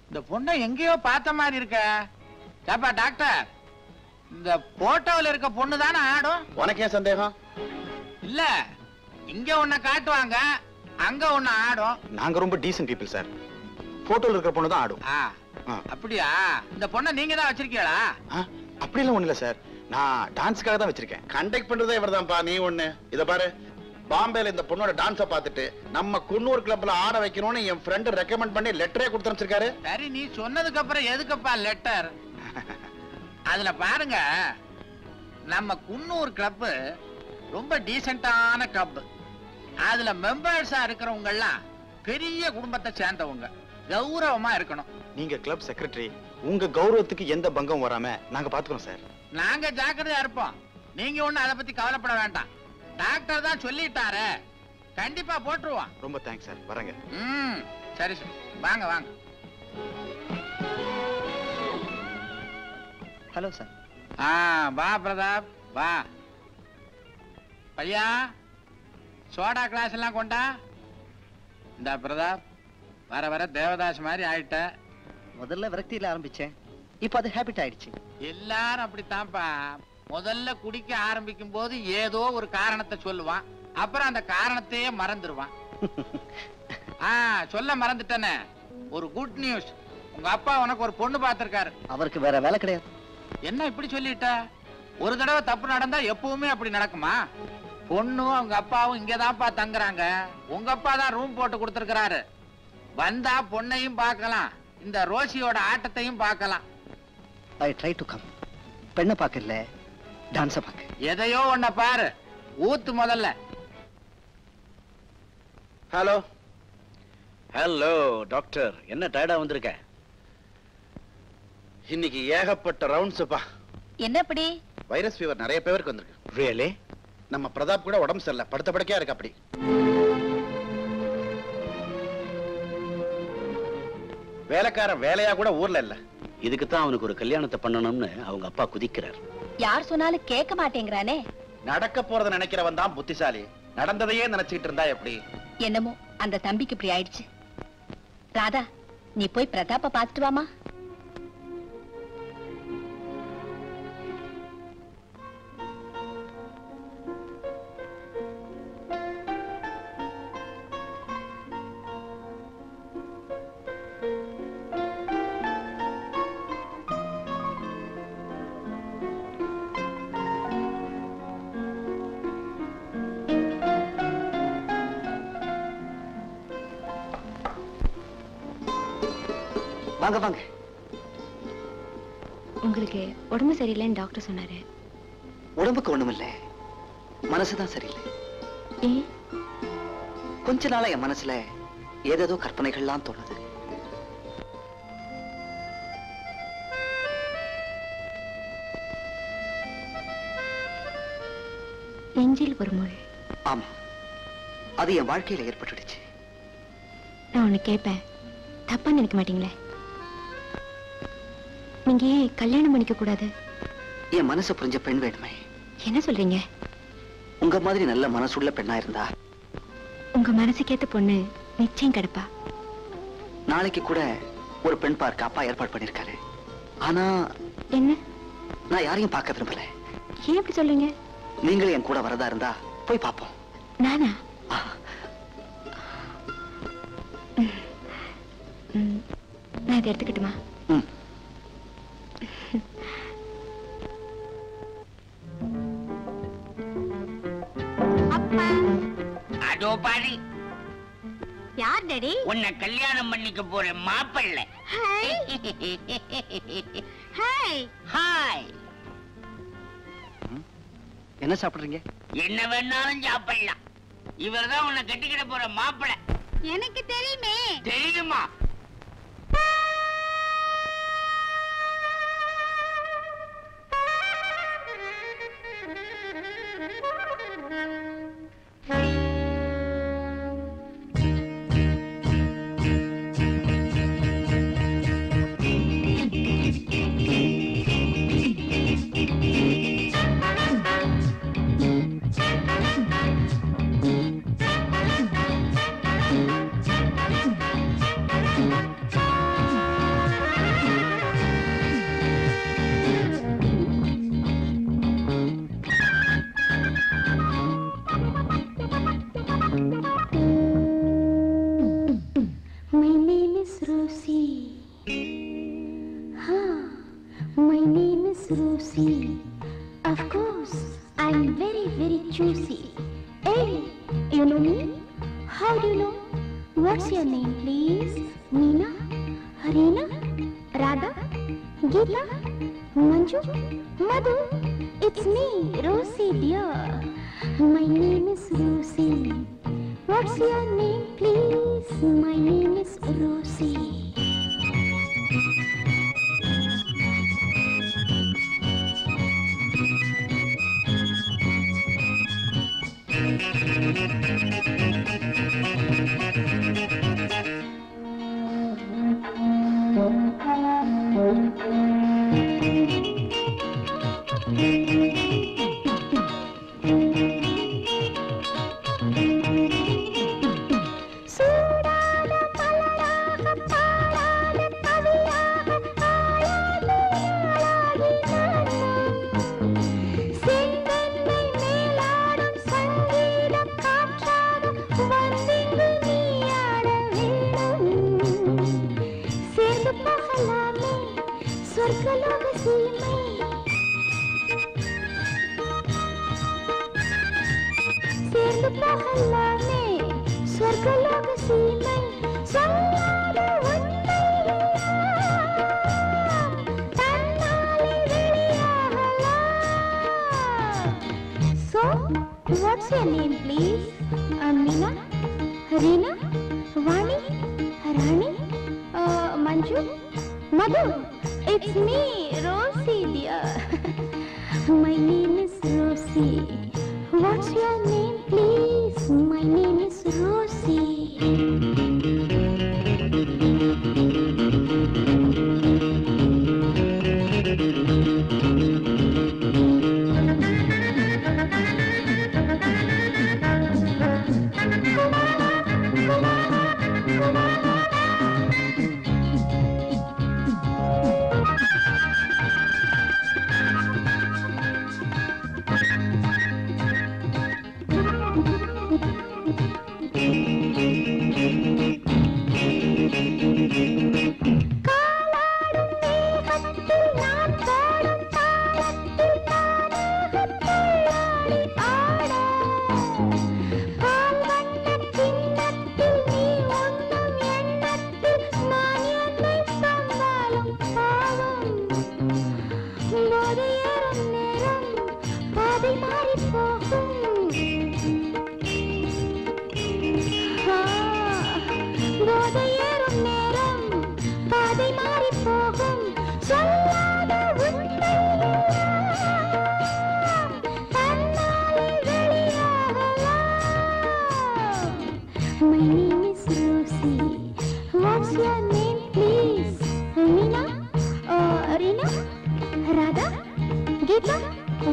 இந்த பொண்ணை எங்கேயோ பார்த்த மாதிரி இருக்க. ஏப்பா டாக்டர், இந்த போட்டோல இருக்க பொண்ணு தானே ஆடும்? உனக்கு ஏன் சந்தேகம்? இல்ல, இங்க ஒன்ன காட்டுவாங்க, அங்க ஒண்ணு ஆடும். நாங்க ரொம்ப டீசன்ட் பீப்பிள் சார். போட்டோல இருக்கிற பொண்ணு தான் ஆடும். அப்படியா? இந்த பொண்ணை நீங்க தான் வச்சிருக்கீங்களா? அப்படிலாம் ஒண்ணு இல்ல சார், நான் டான்ஸ்க்காக தான் வச்சிருக்கேன். கண்டக்ட் பண்றதே இவர்தான்ப்பா. நீ ஒண்ணு இத பாரு, பாம்பேல இந்த பொண்ணோட டான்ஸ பார்த்துட்டு நம்ம குன்னூர் கிளப்ல ஆட வைக்கணும்னு என் ஃப்ரெண்ட் ரெக்கமெண்ட் பண்ணி லெட்டரே கொடுத்து அனுப்பிச்சிருக்காரு. சரி, நீ சொன்னதுக்கு அப்புறம் எதுக்குப்பா லெட்டர்? அதுல பாருங்க, நம்ம குன்னூர் கிளப் ரொம்ப டீசென்டான கிளப். அதுல மெம்பர்ஸா இருக்கிறவங்க எல்லாம் பெரிய குடும்பத்தை சேர்ந்தவங்க, கௌரவமா இருக்கணும். நீங்க கிளப் செக்ரட்டரி, உங்க கௌரவத்துக்கு எந்த பங்கம் வராம நாங்க பாத்துக்கிறோம் சார். நாங்க ஜாக்கிரதையா இருப்போம், நீங்க ஒண்ணு அதை பத்தி கவலைப்பட வேண்டாம். டாக்டர் தான் சொல்லிட்டாரு, கண்டிப்பா போட்டுருவோம். ரொம்ப தேங்க்ஸ் சார், வரேங்க. சரி சரி, வாங்க வாங்க. Hello sir. வா பிரதாப் வா. பையா, சோடா கிளாஸ் எல்லாம் கொண்டா. இந்த பிரதாப், வர வர தேவதாஸ் மாதிரி ஆயிட்ட. முதல்ல விரக்தியில ஆரம்பிச்சேன், இப்ப அது ஹேபிட் ஆயிடுச்சு. எல்லாரும் அப்படித்தான்ப்பா. முதல்ல குடிக்க ஆரம்பிக்கும் போது ஏதோ ஒரு காரணத்தை சொல்லுவான், அப்புறம் அந்த காரணத்தையே மறந்துடுவான். சொல்ல மறந்துட்டேனே, ஒரு குட் நியூஸ். உங்க அப்பா உனக்கு ஒரு பொண்ணு பார்த்திருக்காரு. அவருக்கு வேற வேலை கிடையாது. என்ன இப்படி சொல்லிட்ட? ஒரு தடவை தப்பு நடந்தா எப்பவுமே அப்படி நடக்குமா? பொண்ணும் அவங்க அப்பாவும் இங்கதான்ப்பா தங்குறாங்க. உங்க அப்பா தான் ரூம் போட்டு கொடுத்திருக்கிறாரு. வந்தா பொண்ணையும் பார்க்கலாம், இந்த ரோஷியோட ஆட்டத்தையும் பார்க்கலாம். I try to come. பெண்ணை பார்க்கல, டான்ஸ பார்க்க. எதையோ ஒன்ன பாரு, ஊத்து முதல்ல. ஹலோ ஹலோ டாக்டர், என்ன டயர்டா வந்திருக்க? இன்னைக்கு ஏகப்பட்ட ரவுண்ட்ஸ்ப்பா. என்ன அப்படி? வைரஸ் ஃபீவர் நிறைய பேருக்கு வந்திருக்கு. ரியலி? நம்ம பிரதாப் கூட உடம்பு சரியில்லை, படுத்த படுக்கையா இருக்கு. அப்படி வேலைக்காரன் வேலையா கூட ஊர்ல இல்ல. இதுக்கு தான் அவனுக்கு ஒரு கல்யாணத்தை பண்ணணும்னு அவங்க அப்பா குதிக்கிறார். யார் சொன்னாலும் கேட்க மாட்டேங்கிறானே. நடக்க போறத நினைக்கிறவன் தான் புத்திசாலி, நடந்ததையே நினைச்சிட்டு இருந்தா எப்படி? என்னமோ அந்த தம்பிக்கு இப்படி ஆயிடுச்சு. ராதா, நீ போய் பிரதாப்ப பாத்துட்டு வாமா. வாங்க வாங்க. உங்களுக்கு உடம்பு சரியில்லைன்னு டாக்டர் சொன்னாரு. உடம்புக்கு ஒண்ணும் இல்ல, மனசுதான் சரியில்லை. ஏன்? கொஞ்ச நாளா என் மனசுல ஏதேதோ கற்பனைகள்லாம் தோணுது. நெஞ்சில் ஒரு முள். ஆமா, அது என் வாழ்க்கையில ஏற்பட்டுடுச்சு. நான் ஒண்ணு கேட்பேன், தப்பா நினைக்க மாட்டீங்களே? நீங்க ஏன் கல்யாணம் பண்ணிக்க கூடாது? என் மனசை புரிஞ்ச பெண் வேணுமே. என்ன சொல்றீங்க? உங்க மாதிரி நல்ல மனசுள்ள பெண்ணா இருந்தா உங்க மனசுக்கேத்த பொண்ணு நிச்சயம் கிடைப்பா. நாளைக்கு கூட ஒரு பெண் பார்க்க அப்பா ஏற்பாடு பண்ணிருக்காரு. ஆனா என்ன? நான் யாரையும் பார்க்க விரும்பல. ஏன் இப்படி சொல்றீங்க? நீங்களும் என் கூட வரதா இருந்தா போய் பார்ப்போம். நானா? நான் இதை எடுத்துக்கிட்டுமா? அதோ பாரு, யார் டாடி? உன்னை கல்யாணம் பண்ணிக்க போற மாப்பிள்ளை. Hi hi. என்ன சாப்பிடுறீங்க? என்ன வேணாலும் சாப்பிடலாம். இவர்தான் உன்னை கட்டிக்கிட போற மாப்பிள்ளை. எனக்கு தெரியுமே. தெரியுமா? Of course, I'm very, very choosy. Hey, you know me? How do you know? What's your name, please? Meena? Harina? Radha? Geeta? Manju? Madhu? It's me, Rosie dear. My name is Rosie. What's your name, please? My name is Rosie. So, what's your name, please? Meena? Harina? Vani? Rani? Manju? Madhu? It's me, Rosie dear. My name is Rosie. What's your name, please? My name is Rosie.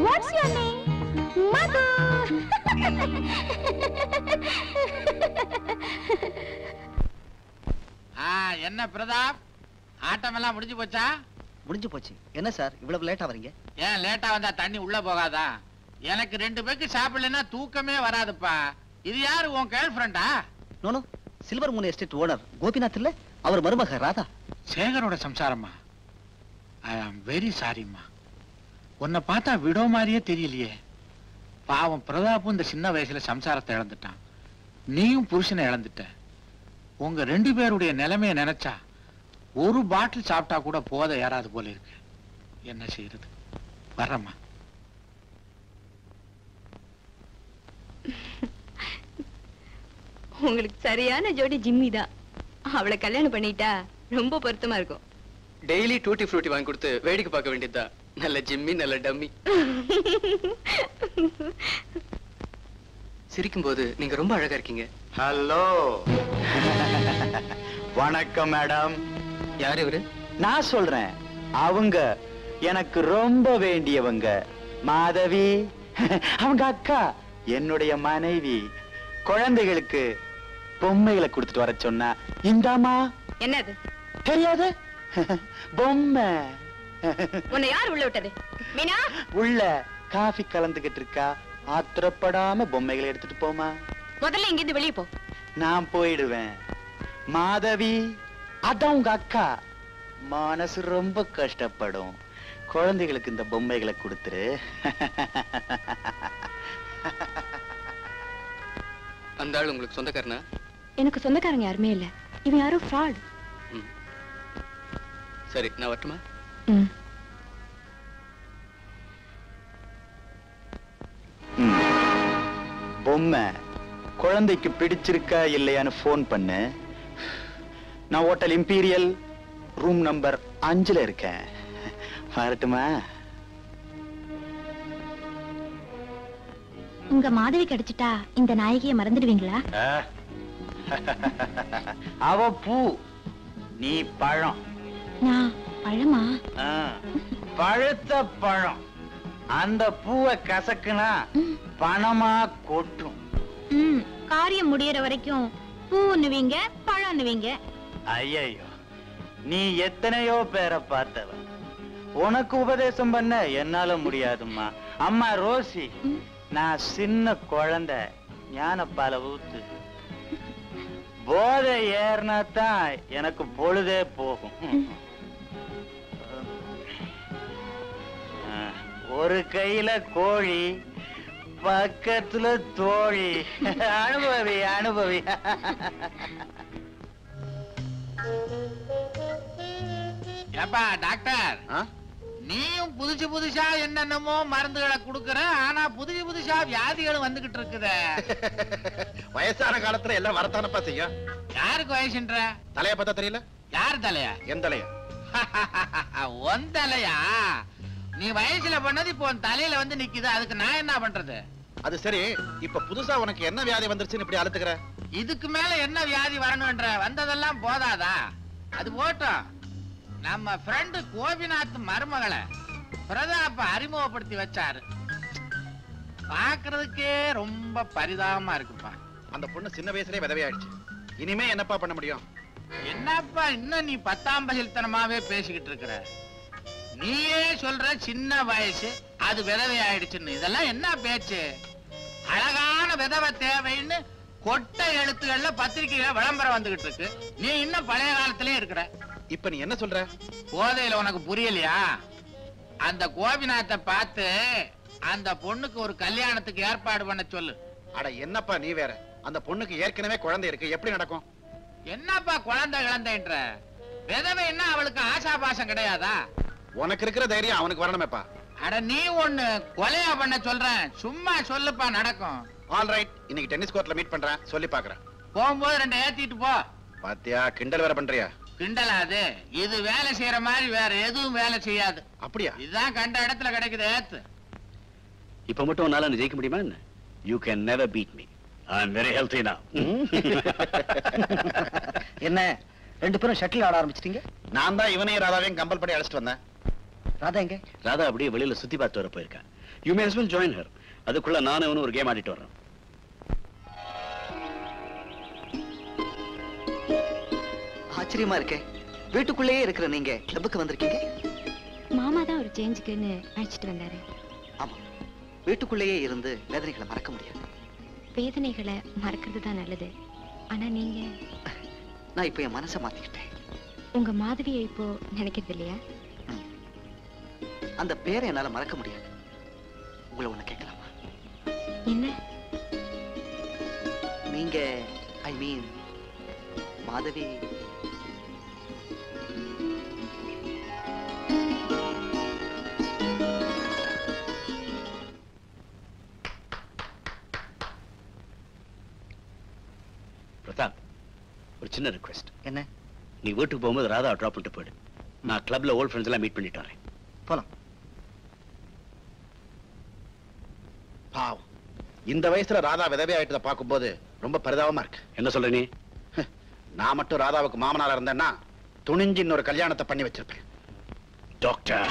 What's your name? Madhu. என்ன பிரதாப், ஆட்டம் எல்லாம் முடிஞ்சு போச்சா? முடிஞ்சு போச்சு. என்ன sir இவ்வளவு லேட்டா வரீங்க? ஏன் லேட்டா வந்தா தண்ணி உள்ள போகாதா? எனக்கு 2 பேருக்கு சாப்பிடலன்னா தூக்கமே வராதுப்பா. இது யாரு, உன் கேர்ள் ஃப்ரெண்டா? No, silver moon estate owner Gopinath இல்ல, அவர் மருமக ராதா. சேகரோட சம்சாரம்மா. ஐ ஆம் வெரி சாரிம்மா. உன்னை பார்த்தா விடோ மாதிரியே தெரியலையே. பாவம் பிரதாப்பும் இந்த சின்ன வயசுல சம்சாரத்தை இழந்துட்டான். நீயும் புருஷனை இழந்துட்ட. உங்க 2 பேருடைய நிலைமையை நினைச்சா ஒரு பாட்டில் சாப்பிட்டா கூட போத ஏறாது போல இருக்கு. என்ன செய்யறது? வர்றம்மா. உங்களுக்கு சரியான ஜோடி ஜிம்மி தான். அவளை கல்யாணம் பண்ணிட்டா ரொம்ப பொருத்தமா இருக்கும். டெய்லி டூட்டி ஃப்ரூட்டி வாங்கி கொடுத்து வேடிக்கை பார்க்க வேண்டியதா. நல்ல ஜிம்மி, நல்ல டம்மி. சிரிக்கும் போது நீங்க ரொம்ப அழகா இருக்கீங்க. ஹலோ. வணக்கம் மேடம். யார் இவரு? நான் சொல்றேன், அவங்க எனக்கு ரொம்ப வேண்டியவங்க. மாதவி அவங்க அக்கா, என்னுடைய மனைவி. குழந்தைகளுக்கு பொம்மைகளை கொடுத்துட்டு வர சொன்னா இந்தாமா. என்னது தெரியாது? பொம்மை. உன்னை யார் உள்ள விட்டது? மீனா உள்ள காஃபி கலந்துகிட்டு இருக்கா. ஆத்திரப்படாம பொம்மைகளை எடுத்துட்டு போமா. முதல்ல இங்கிருந்து வெளியே போ. நான் போயிடுவேன். மாதவி, அதான் உங்க அக்கா. மனசு ரொம்ப கஷ்டப்படும். குழந்தைகளுக்கு இந்த பொம்மைகளை கொடுத்துரு. அந்த ஆள் உங்களுக்கு சொந்தக்காரனா? எனக்கு சொந்தக்காரங்க யாருமே இல்ல. இவன் யாரோ ஃப்ராட். சரி, நான் வரட்டுமா? பொம்மை குழந்தைக்கு பிடிச்சிருக்கா இல்லையான்னு போன் பண்ணு. நான் ஹோட்டல் இம்பீரியல் ரூம் நம்பர் 5ல இருக்கேன். வரட்டுமா? உங்க மாதவி கிடைச்சிட்டா இந்த நாயகியை மறந்துடுவீங்களா? அவ பூ, நீ பழம். நான் பழமா? பழுத்த பழம். அந்த பூவை கசக்குனா பணமா கொட்டும். காரியம் முடியற வரைக்கும் பூன்னுவீங்க பழம்னுவீங்க. ஐயோ, நீ எத்தனையோ பேரை பார்த்தவ. உனக்கு உபதேசம் பண்ண என்னால முடியாதும்மா. அம்மா ரோசி, நான் சின்ன குழந்தை, ஞானப்பால ஊத்து. போதை ஏறினா தான் எனக்கு பொழுதே போகும். ஒரு கையில கோழி, பக்கத்துல தோழி. அனுபவி அனுபவி. ஏப்பா டாக்டர், நீயும் புதுசு புதுசா என்னென்னமோ மருந்துகளை குடுக்கற, ஆனா புதுசு புதுசா வியாதிகளும் வந்துகிட்டு இருக்குது. வயசான காலத்துல எல்லாம் வரத்தானப்பா செய்யும். யாருக்கு வயசுன்ற? தலைய பார்த்தா தெரியல? யார் தலையா? என் தலையா? உன் தலையா? நீ வயசுல பண்ணது இப்போ உன் தலையில வந்து நிக்குது, அதுக்கு நான் என்ன பண்றது? அது சரி, இப்ப புதுசா உனக்கு என்ன வியாதி வந்துருச்சுன்னு இப்படி அழுத்துக்கிற? இதுக்கு மேல என்ன வியாதி வரணும்ன்ற? வந்ததெல்லாம் போதாதா? அது போட்டோம். நம்ம ஃப்ரெண்டு கோபிநாத் மருமகளை பிரதாப்ப அறிமுகப்படுத்தி வச்சாரு. பாக்குறதுக்கே ரொம்ப பரிதாபமா இருக்குப்பா. அந்த பொண்ணு சின்ன வயசுலயே விதவையாயிடுச்சு. இனிமே என்னப்பா பண்ண முடியும்? என்னப்பா இன்னும் நீ 10ஆம் பகில்தனமாவே பேசிக்கிட்டு இருக்கிற? நீயே சொல்ற சின்ன வயசு, அது விதவை ஆயிடுச்சுன்னு. இதெல்லாம் என்ன பேச்சு? அழகான விதவை தேவைன்னு கொட்டை எழுத்துக்கள்ல பத்திரிகையில விளம்பரம் வந்துகிட்டு இருக்கு. நீ இன்னும் பழைய காலத்திலே இருக்கிற. இப்ப நீ என்ன சொல்ற? போதையில உனக்கு புரியலையா? அந்த கோபிநாத்தை பார்த்து அந்த பொண்ணுக்கு ஒரு கல்யாணத்துக்கு ஏற்பாடு பண்ண சொல்லு. அட என்னப்பா நீ வேற. அந்த பொண்ணுக்கு ஏற்கனவே குழந்தை இருக்கு, எப்படி நடக்கும்? என்னப்பா குழந்தை கிழந்தைன்ற? விதவைன்னா அவளுக்கு ஆசாபாசம் கிடையாதா? உனக்கு இருக்கிற தைரியம் அவனுக்கு வரணுமேப்பா. அட நீ ஒண்ணு கொலையா பண்ண சொல்றேன், சும்மா சொல்லுப்பா நடக்கும். ஆல் ரைட், இன்னைக்கு டென்னிஸ் கோர்ட்ல மீட் பண்றேன், சொல்லி பாக்குறேன். போகும்போது 2 ஏத்திட்டு போ. பாத்தியா, கிண்டல் வேற பண்றியா? கிண்டலாது, இது வேலை செய்யற மாதிரி வேற எதுவும் வேலை செய்யாது. அப்படியா? இதுதான் கண்ட இடத்துல கிடைக்குது, ஏத்து. இப்ப மட்டும் உன்னால ஜெயிக்க முடியுமா என்ன? You can never beat me. I'm very healthy now. என்ன ரெண்டு பேரும் ஷட்டில் ஆட ஆரம்பிச்சிட்டீங்க? நான் தான் இவனையும் ராதாவையும் கம்பல் பண்ணி அழைச்சிட்டு வந்தேன். ராதா எங்க? ராதா அப்படியே வெளியில சுத்தி பார்த்து வர போயிருக்கா. You may as well join her. அதுக்குள்ள நானும் இவனும் ஒரு கேம் ஆடிட்டு வர்றேன். ஆச்சரியமா இருக்கே, வீட்டுக்குள்ளேயே இருக்கிற நீங்க கிளப்புக்கு வந்திருக்கீங்க? மாமா தான் ஒரு சேஞ்சுக்குன்னு அழைச்சிட்டு வந்தாரு. ஆமா, வீட்டுக்குள்ளேயே இருந்து வேதனைகளை மறக்க முடியாது. வேதனைகளை மறக்கிறது தான் நல்லது. ஆனா நீங்க... நான் இப்ப என் மனசை மாத்திக்கிட்டேன். உங்க மாதவியை இப்போ நினைக்கிறது இல்லையா? அந்த பேரை என்னால மறக்க முடியாது. உங்களை ஒண்ணு கேட்கலாமா? என்ன? நீங்க ஐ மீன் மாதவி பிரதாப், ஒரு சின்ன ரிக்வெஸ்ட். என்ன? நீ வீட்டுக்கு போகும்போது ராதா டிராப் பண்ணிட்டு போயிடு. நான் கிளப்ல ஓல்ட் ஃப்ரெண்ட்ஸ் எல்லாம் மீட் பண்ணிட்டு வரேன். போலாம். பாவம், இந்த வயசுல ராதா விதவை ஆயிட்டதை பார்க்கும்போது ரொம்ப பரிதாபமா இருக்கு. என்ன சொல்ற நீ? நான் மட்டும் ராதாவுக்கு மாமனாரா இருந்தேன்னா துணிஞ்சு இன்னொரு கல்யாணத்தை பண்ணி வச்சிருப்பேன். டாக்டர்,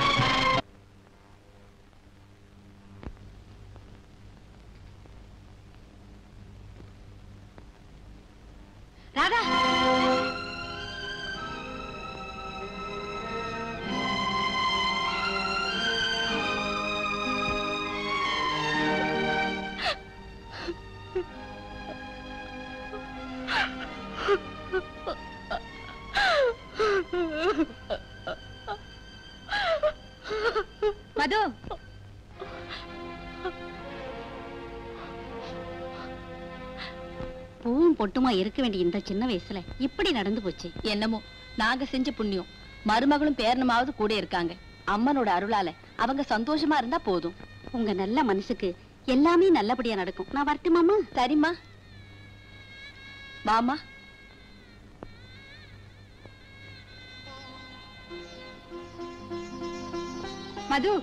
ராதா, பூவும் பொட்டுமா இருக்க வேண்டிய இந்த சின்ன வயசுல இப்படி நடந்து போச்சு. என்னமோ நாங்க செஞ்ச புண்ணியம். மருமகளும் பேரனுமாவது கூட இருக்காங்க. அம்மனோட அருளால அவங்க சந்தோஷமா இருந்தா போதும். உங்க நல்ல மனசுக்கு எல்லாமே நல்லபடியா நடக்கும். நான் வரட்டுமாமா? சரிம்மா. மாமா மது,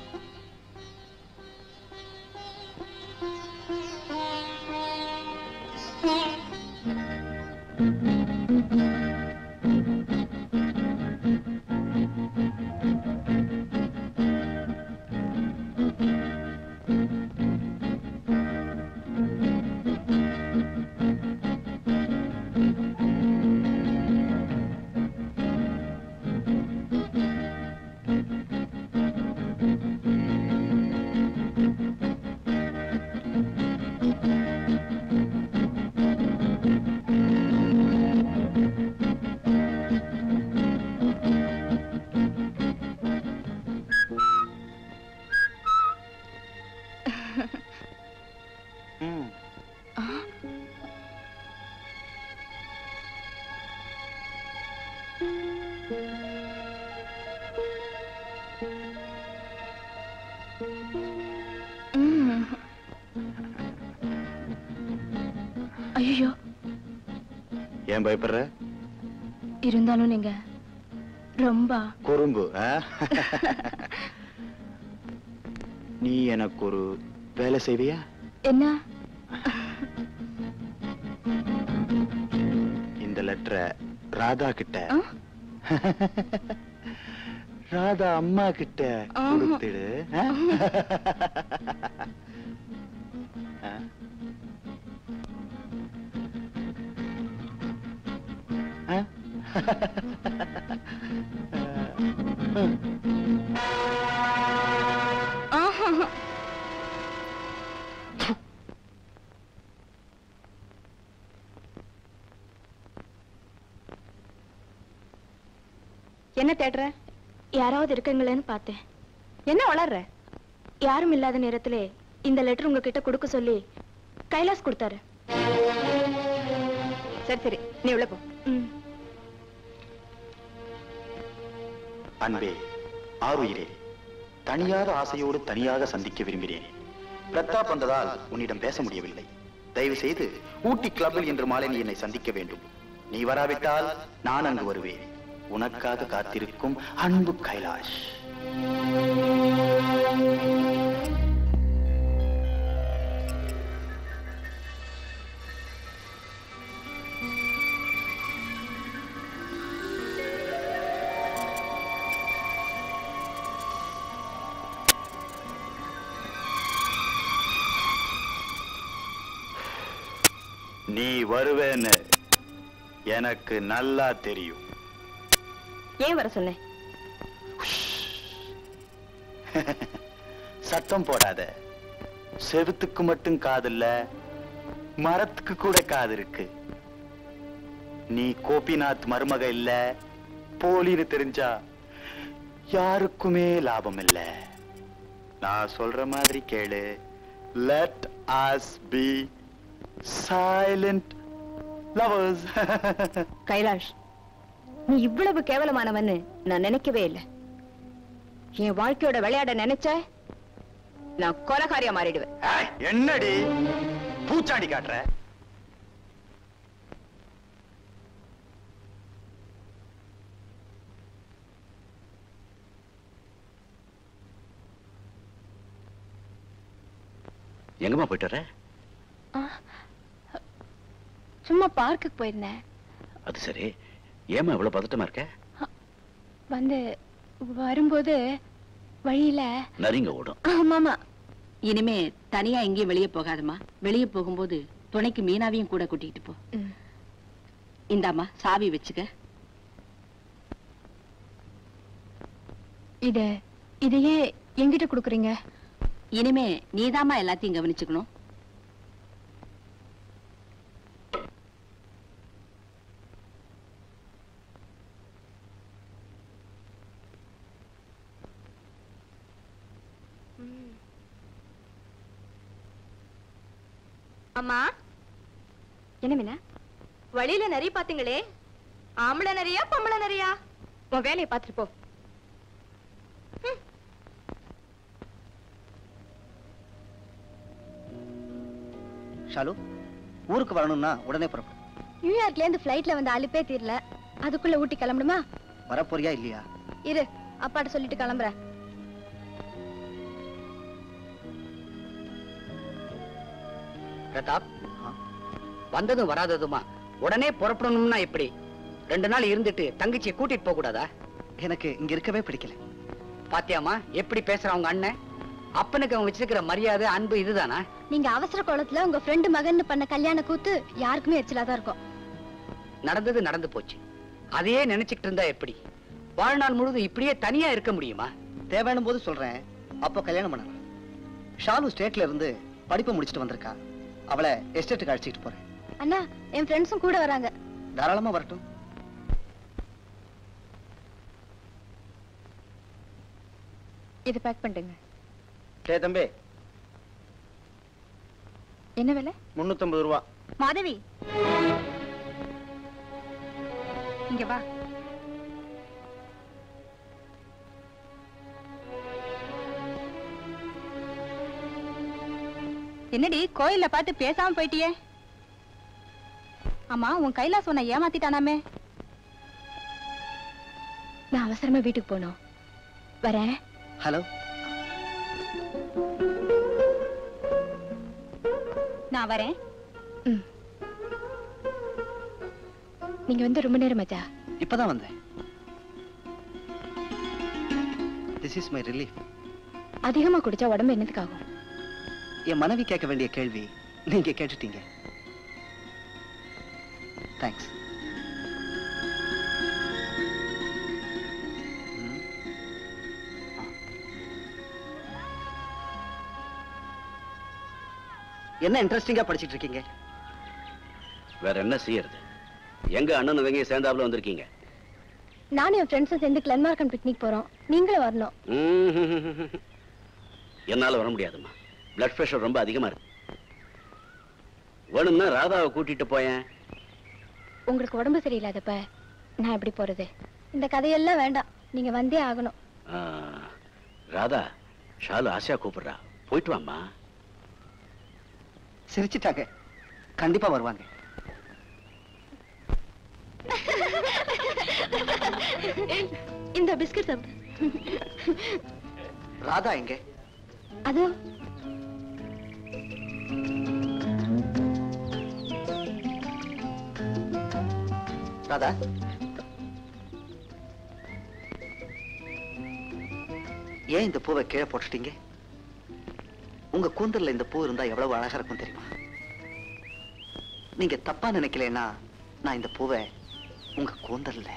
ஐயோ, ஏன் பயப்படுற? இருந்தாலும் நீங்க ரொம்ப குறும்பு. நீ எனக்கு ஒரு வேலை செய்வியா? என்ன? இந்த லெட்டரை ராதா கிட்ட, ராதா அம்மா கிட்ட கொடுத்துடு. என்ன தேடுற? யாராவது இருக்கீங்களேன்னு பார்த்தேன். என்ன வளர்ற? யாரும் இல்லாத நேரத்திலே இந்த லெட்டர் உங்ககிட்ட கொடுக்க சொல்லி கைலாஸ் கொடுத்தாரு. சரி சரி, நீ உள்ள போ. அன்பே, ஆருயிரே, தனியாத ஆசையோடு தனியாக சந்திக்க விரும்பினேன். பிரதாப் வந்ததால் உன்னிடம் பேச முடியவில்லை. தயவு செய்து ஊட்டி கிளப்பில் இன்று மாலை நீ என்னை சந்திக்க வேண்டும். நீ வராவிட்டால் நான் அங்கு வருவேன். உனக்காக காத்திருக்கும் அன்பு கைலாஷ். நீ வருவேன்னு எனக்கு நல்லா தெரியும். ஏன் வர சொன்னேன்? சத்தம் போடாத. செவுத்துக்கு மட்டும் காது இல்ல, மரத்துக்கு கூட காது இருக்கு. நீ கோபிநாத் மருமக இல்ல, போலின்னு தெரிஞ்சா யாருக்குமே லாபம் இல்ல. நான் சொல்ற மாதிரி கேளு. Let us be silent lovers. Kailash, நீ இவ்வளவு கேவலமானவன்னு நான் நினைக்கவே இல்லை. என் வாழ்க்கையோட விளையாட நினைச்ச நான் கொலகாரியா மாறிடுவேன். என்னடி பூச்சாண்டி காட்டுற? எங்கம்மா போயிட்டு வர? சும்மா பார்க்குக்கு போயிருந்தேன். அது சரி, ஏமா இவ்வளவு பதட்டமா இருக்க? வந்து வரும்போது வழியில நரிங்க ஓடும். ஆமாமா. இனிமே தனியா எங்கேயும் வெளியே போகாதம்மா. வெளியே போகும்போது துணைக்கு மீனாவையும் கூட கூட்டிட்டு போ. இந்தாம்மா சாவி வச்சுக்க. இதையே எங்கிட்ட கொடுக்குறீங்க? இனிமே நீதாம்மா எல்லாத்தையும் கவனிச்சுக்கணும். அம்மா, என்ன மீனா? வழியில நிறைய பாத்தீங்களே, ஆம்பளை நிறையா பொம்பளை நிறையா? உன் வேலையை பார்த்துட்டு போ. ஷாலு, ஊருக்கு வரணும்னா உடனே புறப்படும். நியூயார்க்ல இருந்து ஃபிளைட்ல வந்து அலுப்பே தீரல, அதுக்குள்ள ஊட்டி கிளம்பணுமா? வரப்போறியா இல்லையா? இரு, அப்பாட்ட சொல்லிட்டு கிளம்புறேன். பிரதாப், வந்ததும் வராததுமா உடனே புறப்படணும்னா எப்படி? 2 நாள் இருந்துட்டு தங்கச்சியை கூட்டிட்டு போக கூடாதா? எனக்கு இங்க இருக்கவே பிடிக்கல. பாத்தியாமா எப்படி பேசுறான் உங்க அண்ணன்? அப்பனுக்கு அவன் வச்சிருக்கிற மரியாதை அன்பு இதுதானா? நீங்க அவசர கோலத்துல உங்க ஃப்ரெண்டு மகன் பண்ண கல்யாண கூத்து யாருக்குமே எரிச்சலாதான் இருக்கும். நடந்தது நடந்து போச்சு, அதையே நினைச்சுக்கிட்டு இருந்தா எப்படி? வாழ்நாள் முழுதும் இப்படியே தனியா இருக்க முடியுமா? தேவையான போது சொல்றேன், அப்போ கல்யாணம் பண்ணலாம். ஷாலு ஸ்டேட்ல இருந்து படிப்பு முடிச்சிட்டு வந்திருக்கா, அவளை எஸ்டேட்டுக்கு அழைச்சிட்டு போறேன். அண்ணா, என் ஃப்ரெண்ட்ஸும் கூட வராங்க. தாராளமா வரட்டும். இது பேக் பண்ணுங்க. டே தம்பி, என்ன விலை? 350 ரூபா. மாதவி, இங்க வா. என்னடி கோயில்ல பார்த்து பேசாம போயிட்டியே? ஆமா, உன் கைலாஸ் உன்னை ஏமாத்திட்டானாமே? நான் அவசரமா வீட்டுக்கு போனோம், வரேன். ஹலோ, நான் வரேன். நீங்க வந்து ரொம்ப நேரம் ஆச்சா? இப்பதான் வந்தேன். This is my relief. அதிகமா குடிச்சா உடம்பு என்னத்துக்கு ஆகும்? என் மனைவி கேட்க வேண்டிய கேள்வி நீங்க கேட்டுட்டீங்க. தேங்க்ஸ். என்ன இன்ட்ரெஸ்டிங்கா படிச்சிட்டு இருக்கீங்க? வேற என்ன செய்யறது? எங்க அண்ணன் தங்கி சேர்ந்தாப்புல வந்திருக்கீங்க. நானும் என் ஃப்ரெண்ட்ஸும் சேர்ந்து கிளன்மார்க்கன் பிக்னிக் போறோம், நீங்களும் வரணும். என்னால வர முடியாதுமா, பிளட் பிரஷர் ரொம்ப அதிகமா இருக்கு. வேணும்னா ராதாவை கூட்டிட்டு போயேன். உங்களுக்கு உடம்பு சரியில்லாதப்ப நான் எப்படி போறது? இந்த கதையெல்லாம் வேண்டாம், நீங்க வந்தே ஆகணும். ராதா, ஷாலு ஆசையா கூப்பிடுறா, போயிட்டு வாமா. சிரிச்சிட்டாங்க, கண்டிப்பா வருவாங்க. இந்த பிஸ்கட் சாப்பிடு. ராதா எங்க? அது ராதா, ஏன் இந்த பூவை கீழே போட்டுட்டீங்க? உங்க கூந்தல்ல இந்த பூ இருந்தா எவ்வளவு அழகா இருக்கும் தெரியுமா? நீங்க தப்பா நினைக்கலன்னா நான் இந்த பூவை உங்க கூந்தல்ல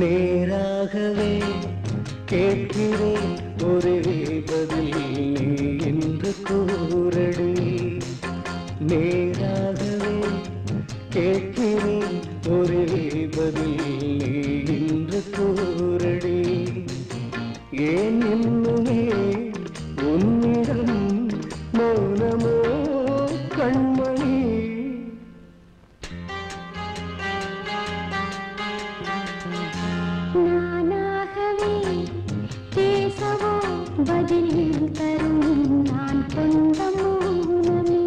நேராகவே கேட்கிறேன் ஒரே பதில் நீ என்று கூறடி. நேராகவே கேட்கிறேன் ஒரே பதில் நீ என்று கூறடி. ஏன் இன்னுமே உன்னிடம் மௌனமோ கண்மணி? நானாகவே பேசவோ பதில் தரும் நான் கொண்ட மௌனமே.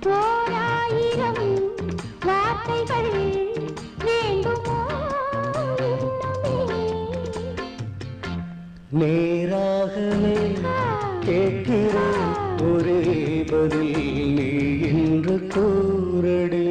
1000 வார்த்தைகள் வேண்டுமோ இன்னுமே? நேராகவே கேட்கிறேன் ஒரே பதில் நீ என்று கூறடி.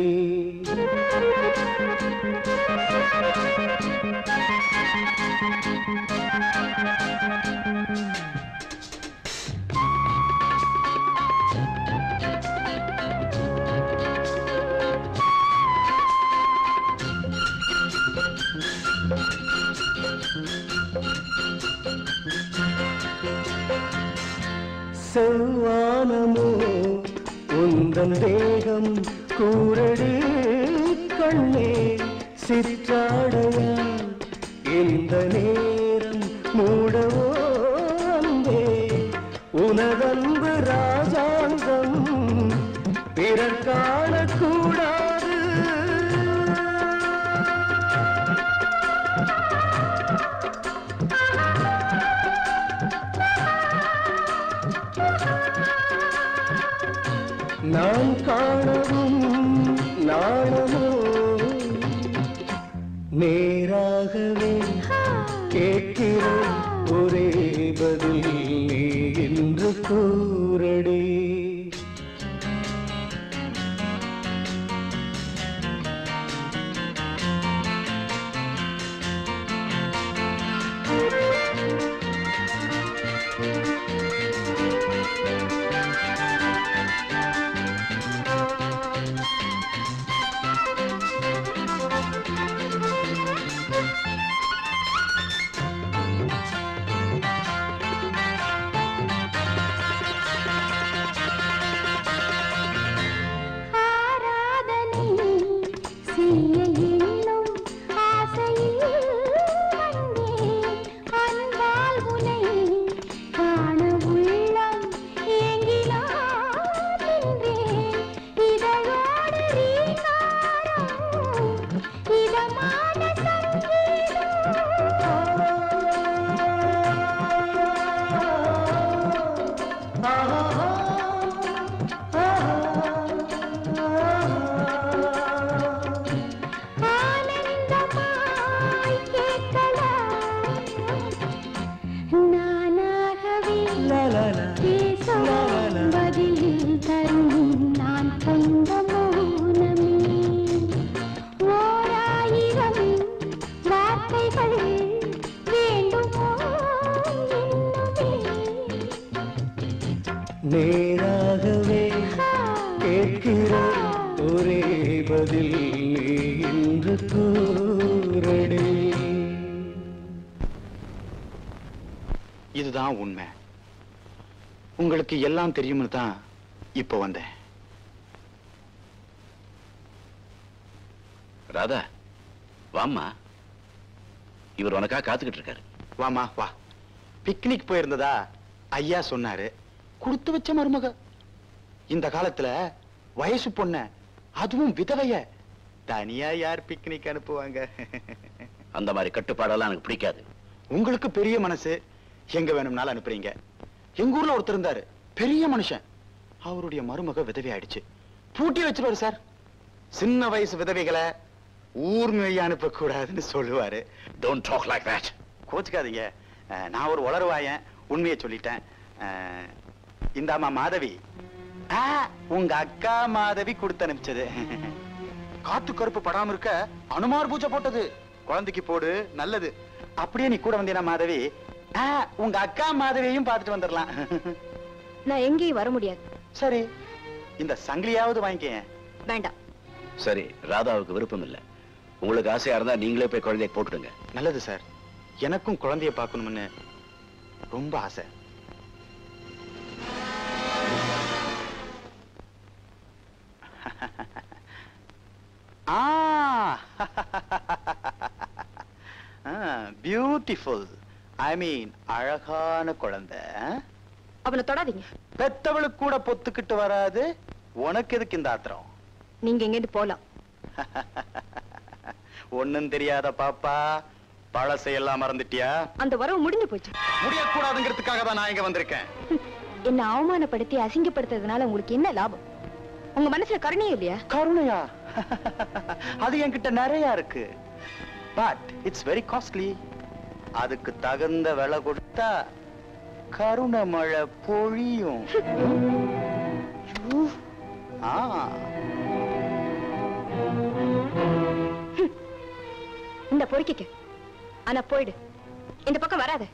செவ்வானமோ உந்தன் தேகம் கூரடி கண்ணே சிற்றாடையா இந்த நேரம் மூடவோ அன்பே உனதன்பு ராஜாங்கம் பிறர் காணக்கூடாது. நான் காணவும் நாணமோ நேராகவே கேட்கிறேன் ஒரே பதில் நீ என்று கூறடே. நேராகவே கேட்கிறேன் ஒரே பதில் நீ என்று கூறடே. இதுதான் உண்மை. உங்களுக்கு எல்லாம் தெரியும்னு தான் இப்ப வந்தேன். ராதா வாம்மா, இவர் உனக்கா காத்துக்கிட்டு இருக்காரு. வாமா வா. பிக்னிக் போயிருந்ததா ஐயா சொன்னாரு. கொடுத்து வச்ச மருமக. இந்த காலத்துல வயசு பொண்ண, அதுவும் விதவைய தனியா யார் பிக்னிக் அனுப்புவாங்க? அந்த மாதிரி கட்டுப்பாடெல்லாம் எனக்கு பிடிக்காது. உங்களுக்கு பெரிய மனசு, எங்க வேணும்னாலும் அனுப்புறீங்க. எங்க ஊர்ல ஒருத்தர் இருந்தாரு, பெரிய மனுஷன். அவருடைய மருமக விதவை ஆயிடுச்சு. பூட்டி வச்சிருவாரு சார். சின்ன வயசு விதவைகளை ஊர் மேய அனுப்ப கூடாதுன்னு சொல்லுவாரு. Don't talk like that. கோச்சுக்காதீங்க, நான் ஒரு உளறுவாயன், உண்மையை சொல்லிட்டேன். இந்தாமா மாதவி, உங்க அக்கா மாதவி கொடுத்து அனுப்பிச்சது. காத்து கருப்பு படாம இருக்க அனுமார் பூஜை போட்டது. குழந்தைக்கு போடு, நல்லது. அப்படியே நீ கூட வந்தீனா மாதவி, உங்க அக்கா மாதவியையும் பார்த்துட்டு வந்துடலாம். நான் எங்கேயும் வர முடியாது. சரி, இந்த சங்கிலியாவது வாங்கிக்க. வேண்டாம். சரி, ராதாவுக்கு விருப்பம் இல்ல. உங்களுக்கு ஆசையா இருந்தா நீங்களே போய் குழந்தைய போட்டுடுங்க. நல்லது சார், எனக்கும் குழந்தைய பார்க்கணும்னு ரொம்ப ஆசை. பியூட்டிஃபுல், ஐ மீன் அழகான குழந்தை. அவனை தொடாதீங்க. பெத்தவளுக்கு கூட பொத்துக்கிட்டு வராது, உனக்கு எதுக்கு இந்த ஆத்திரம்? நீங்க எங்கேருந்து போலாம். ஒண்ணும் தெரியாத பாப்பா, பழசையெல்லாம் மறந்துட்டியா? அந்த வரவு முடிஞ்சு போச்சு. முடியக்கூடாதுங்கிறதுக்காக தான் நான் இங்க வந்திருக்கேன். என்ன அவமானப்படுத்தி அசிங்கப்படுத்துறதுனால உங்களுக்கு என்ன லாபம்? உங்க மனசுல கருணையே இல்லையா? கருணையா? அது என்கிட்ட நிறைய இருக்கு. But it's very costly. அதுக்கு தகுந்த விலை கொடுத்தா கருணை மழை பொழியும். இந்த பொறுக்கிக்க. ஆனா போயிடு, இந்த பக்கம் வராத.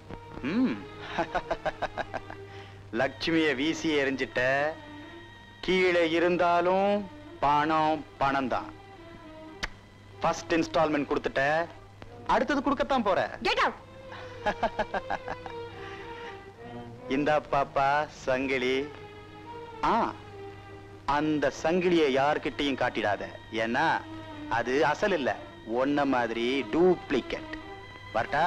லட்சுமிய வீசி எறிஞ்சிட்ட. கீழே இருந்தாலும் பணம் பணம் தான். ஃபர்ஸ்ட் இன்ஸ்டால்மெண்ட் கொடுத்துட்ட, அடுத்தது கொடுக்கத்தான் போற. Get out. இந்த பாப்பா சங்கிலி. அந்த சங்கிலியை யார்கிட்டயும் காட்டிடாத. ஏன்னா அது அசல் இல்ல, ஒன்ன மாதிரி டூப்ளிகேட். வரட்டா?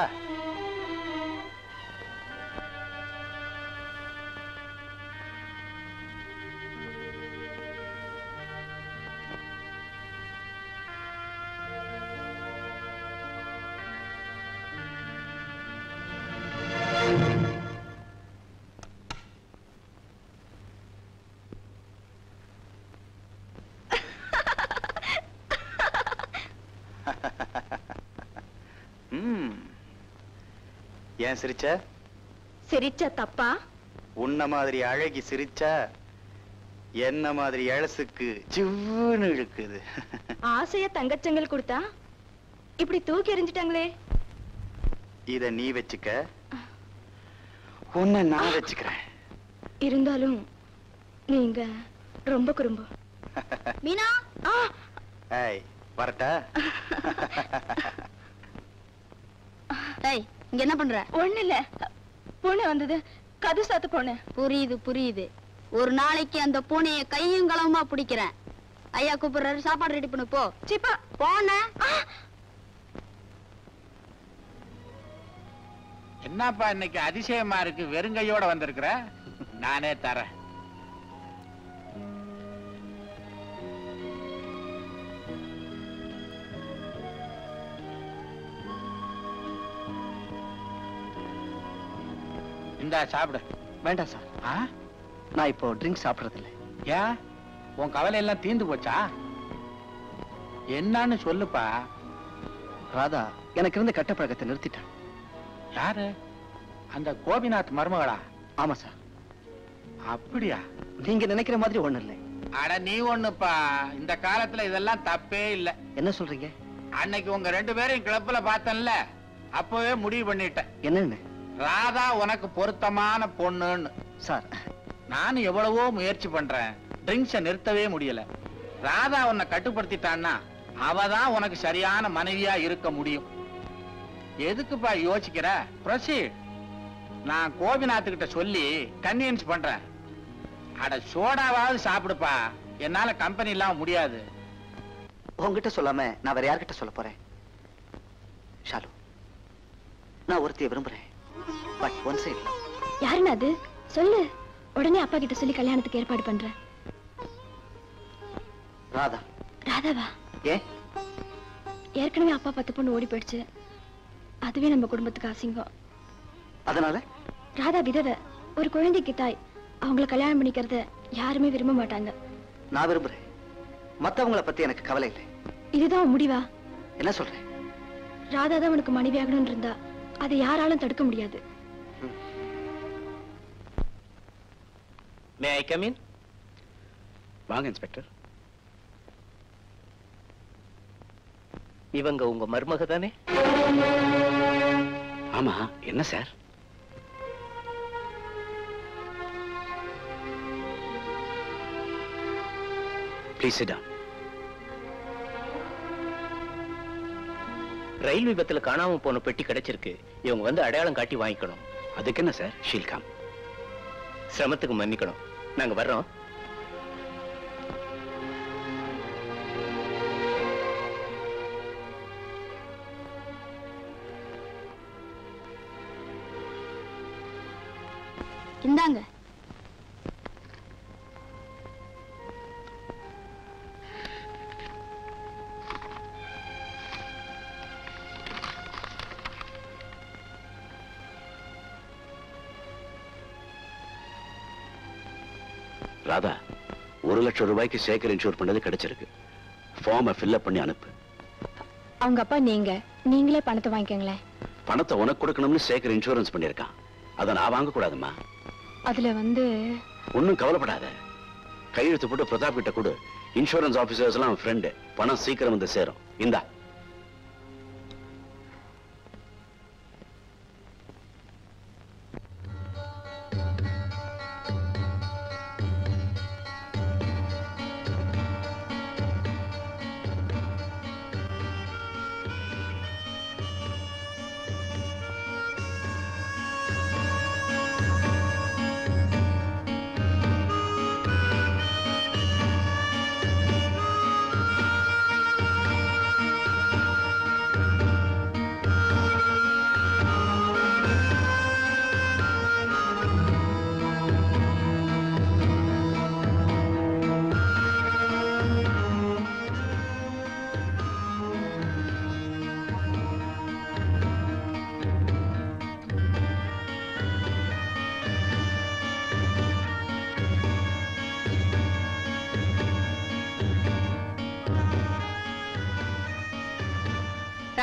ஏன் சிரிச்ச? சிரிச்ச தப்பா? உன்ன மாதிரி அழகி சிரிச்சா என்ன மாதிரி எழசுக்கு ஜிவ்வுன்னு இழுக்குது. ஆசையா தங்கச்சங்கள் கொடுத்தா இப்படி தூக்கி எறிஞ்சிட்டாங்களே. இத நீ வச்சுக்க, உன்னை நான் வச்சுக்கிறேன். இருந்தாலும் நீங்க ரொம்ப குறும்பு. மீனா, ஏய் வரட்டா? டேய், இங்க என்ன பண்ற? ஒண்ணு இல்ல, பூனை வந்தது, கது சாத்து பூனை. புரியுது புரியுது. ஒரு நாளைக்கு அந்த பூனைய கையும் களவுமா பிடிக்கிறேன். ஐயா கூப்பிடுறாரு, சாப்பாடு ரெடி பண்ணு போ. சிப்பா போன. என்னப்பா இன்னைக்கு அதிசயமா இருக்கு, வெறுங்கையோட வந்திருக்கிற? நானே தரேன். இந்தா சாப்பிடு. வேண்டாம் சார், நான் இப்போ ட்ரிங்க் சாப்பிடுறது இல்லை. ஏன், உன் கவலை எல்லாம் தீந்து போச்சா? என்னன்னு சொல்லுப்பா. ராதா எனக்கு இருந்த கட்ட பழக்கத்தை நிறுத்திட்டேன். யாரு? அந்த கோபிநாத் மருமகளா? ஆமா சார். அப்படியா? நீங்க நினைக்கிற மாதிரி ஒண்ணு இல்லை. அட நீ ஒண்ணுப்பா, இந்த காலத்துல இதெல்லாம் தப்பே இல்ல. என்ன சொல்றீங்க? அன்னைக்கு உங்க 2 பேரையும் கிளப்ல பார்த்தேன்ல, அப்பவே முடிவு பண்ணிட்டேன். என்னன்னு? ராதா உனக்கு பொருத்தமான பொண்ணுன்னு. சார், நானும் எவ்வளவோ முயற்சி பண்றேன், ட்ரிங்க்ஸ நிறுத்தவே முடியல. ராதா உன்னை கட்டுப்படுத்திட்டான்னா அவதான் உனக்கு சரியான மனைவியா இருக்க முடியும். எதுக்குப்பா யோசிக்கிற? ப்ரொசீட். நான் கோபிநாத்துக்கிட்ட சொல்லி கன்வின்ஸ் பண்றேன். அட சோடாவாவது சாப்பிடுப்பா, என்னால கம்பெனி இல்லாம முடியாது. உங்ககிட்ட சொல்லாம நான் வேற யார்கிட்ட சொல்ல போறேன்? ஷாலு, நான் ஒருத்தைய விரும்புறேன். But one side. யாருன்னு அது சொல்லு. உடனே அப்பா கிட்ட சொல்லி கல்யாணத்துக்கு ஏற்பாடு பண்றேன். ராதா. ராதாவா? ஏன்? ஏற்கனவே அப்பா 10 பொண்ணு ஓடி போயிடுச்சு. அதுவே நம்ம குடும்பத்துக்கு அசிங்கம். அதனால ராதா விதவை, ஒரு குழந்தைக்கு தாய். அவங்கள கல்யாணம் பண்ணிக்கிறத யாருமே விரும்ப மாட்டாங்க. நான் விரும்புறேன். மத்தவங்கள பத்தி எனக்கு கவலை இல்லை. இதுதான் முடிவா? என்ன சொல்றேன்? ராதா தான் உனக்கு மனைவியாகணும்னு இருந்தா அதை யாராலும் தடுக்க முடியாது. May I come in? வாங்க இன்ஸ்பெக்டர். இவங்க உங்க மருமக தானே? ஆமா, என்ன sir? Please sit down. Rail விபத்துல காணாம போன பெட்டி கிடைச்சிருக்கு. இவங்க வந்து அடையாளம் காட்டி வாங்கிக்கணும். அதுக்கு என்ன சார்? ஷீல்காம். சிரமத்துக்கு மன்னிக்கணும். நாங்க வர்றோம். இந்தாங்க. ராதா, 1 லட்சம் ரூபாய்க்கு சேகர் இன்சூர் பண்ணது கிடைச்சிருக்கு. ஃபார்மை ஃபில்அப் பண்ணி அனுப்பு. அவங்க அப்பா நீங்களே பணத்தை வாங்கிக்கங்களேன். பணத்தை உனக்கு கொடுக்கணும்னு சேகர் இன்சூரன்ஸ் பண்ணிருக்கான். அதை நான் வாங்க கூடாதுமா? அதுல வந்து ஒன்னும் கவலைப்படாத. கையெழுத்து போட்டு பிரதாப் கிட்ட கொடு. இன்சூரன்ஸ் ஆபீசர்ஸ் எல்லாம் ஃப்ரெண்டு. பணம் சீக்கிரம் வந்து சேரும். இந்தா.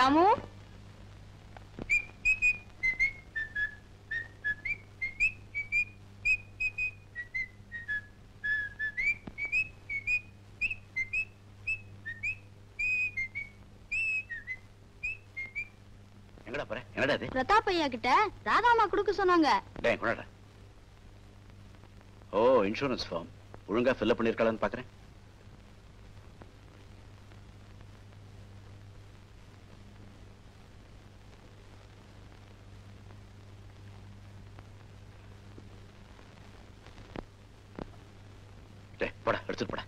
ராமு எங்கடா போற? என்னடா இது? பிரதாப் ஐயா கிட்ட ராதாமா கொடுக்க சொன்னாங்க. டேய் கொண்டாடா. ஓ, இன்சூரன்ஸ் ஃபார்ம் ஒழுங்கா ஃபில் அப் பண்ணிருக்கலாம்னு பாக்குறேன். டேய் போடா, எடுத்துட்டு போடா.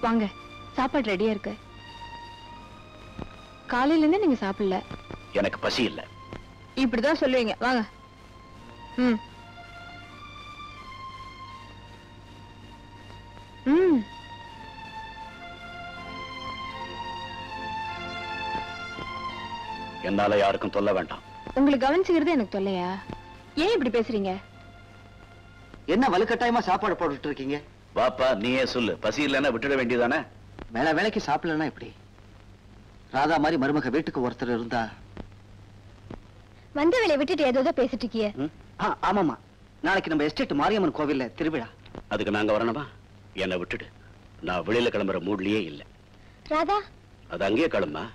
வாங்க, சாப்பாடு ரெடியா இருக்கு. காலையில இருந்து நீங்க சாப்பிடல. எனக்கு பசி இல்ல. இப்படிதான் சொல்லுவீங்க. வாங்க. ம் ம் என்னால யாருக்கும் தொல்ல வேண்டாம். உங்களுக்கு கவனிச்சுக்கிறது எனக்கு தொல்லையா? ஏன் இப்படி பேசுறீங்க? என்ன வலுக்கட்டாயமா சாப்பாடு போட்டுட்டு இருக்கீங்க? வாப்பா, நீயே சொல்லு. பசி இல்லைன்னா விட்டுட வேண்டியதானே? வேலை வேலைக்கு சாப்பிடலன்னா எப்படி? ராதா மாதிரி மருமக வீட்டுக்கு ஒருத்தர் இருந்தா. வந்த வேலையை விட்டுட்டு ஏதோ பேசிட்டு இருக்கிய. ஆமாமா, நாளைக்கு நம்ம எஸ்டேட் மாரியம்மன் கோவில்ல திருவிழா. அதுக்கு நாங்க வரணுமா? என்னை விட்டுடு. நான் வெளியில கிளம்புற மூட்லயே இல்ல. ராதா அது அங்கேயே கிளம்பா.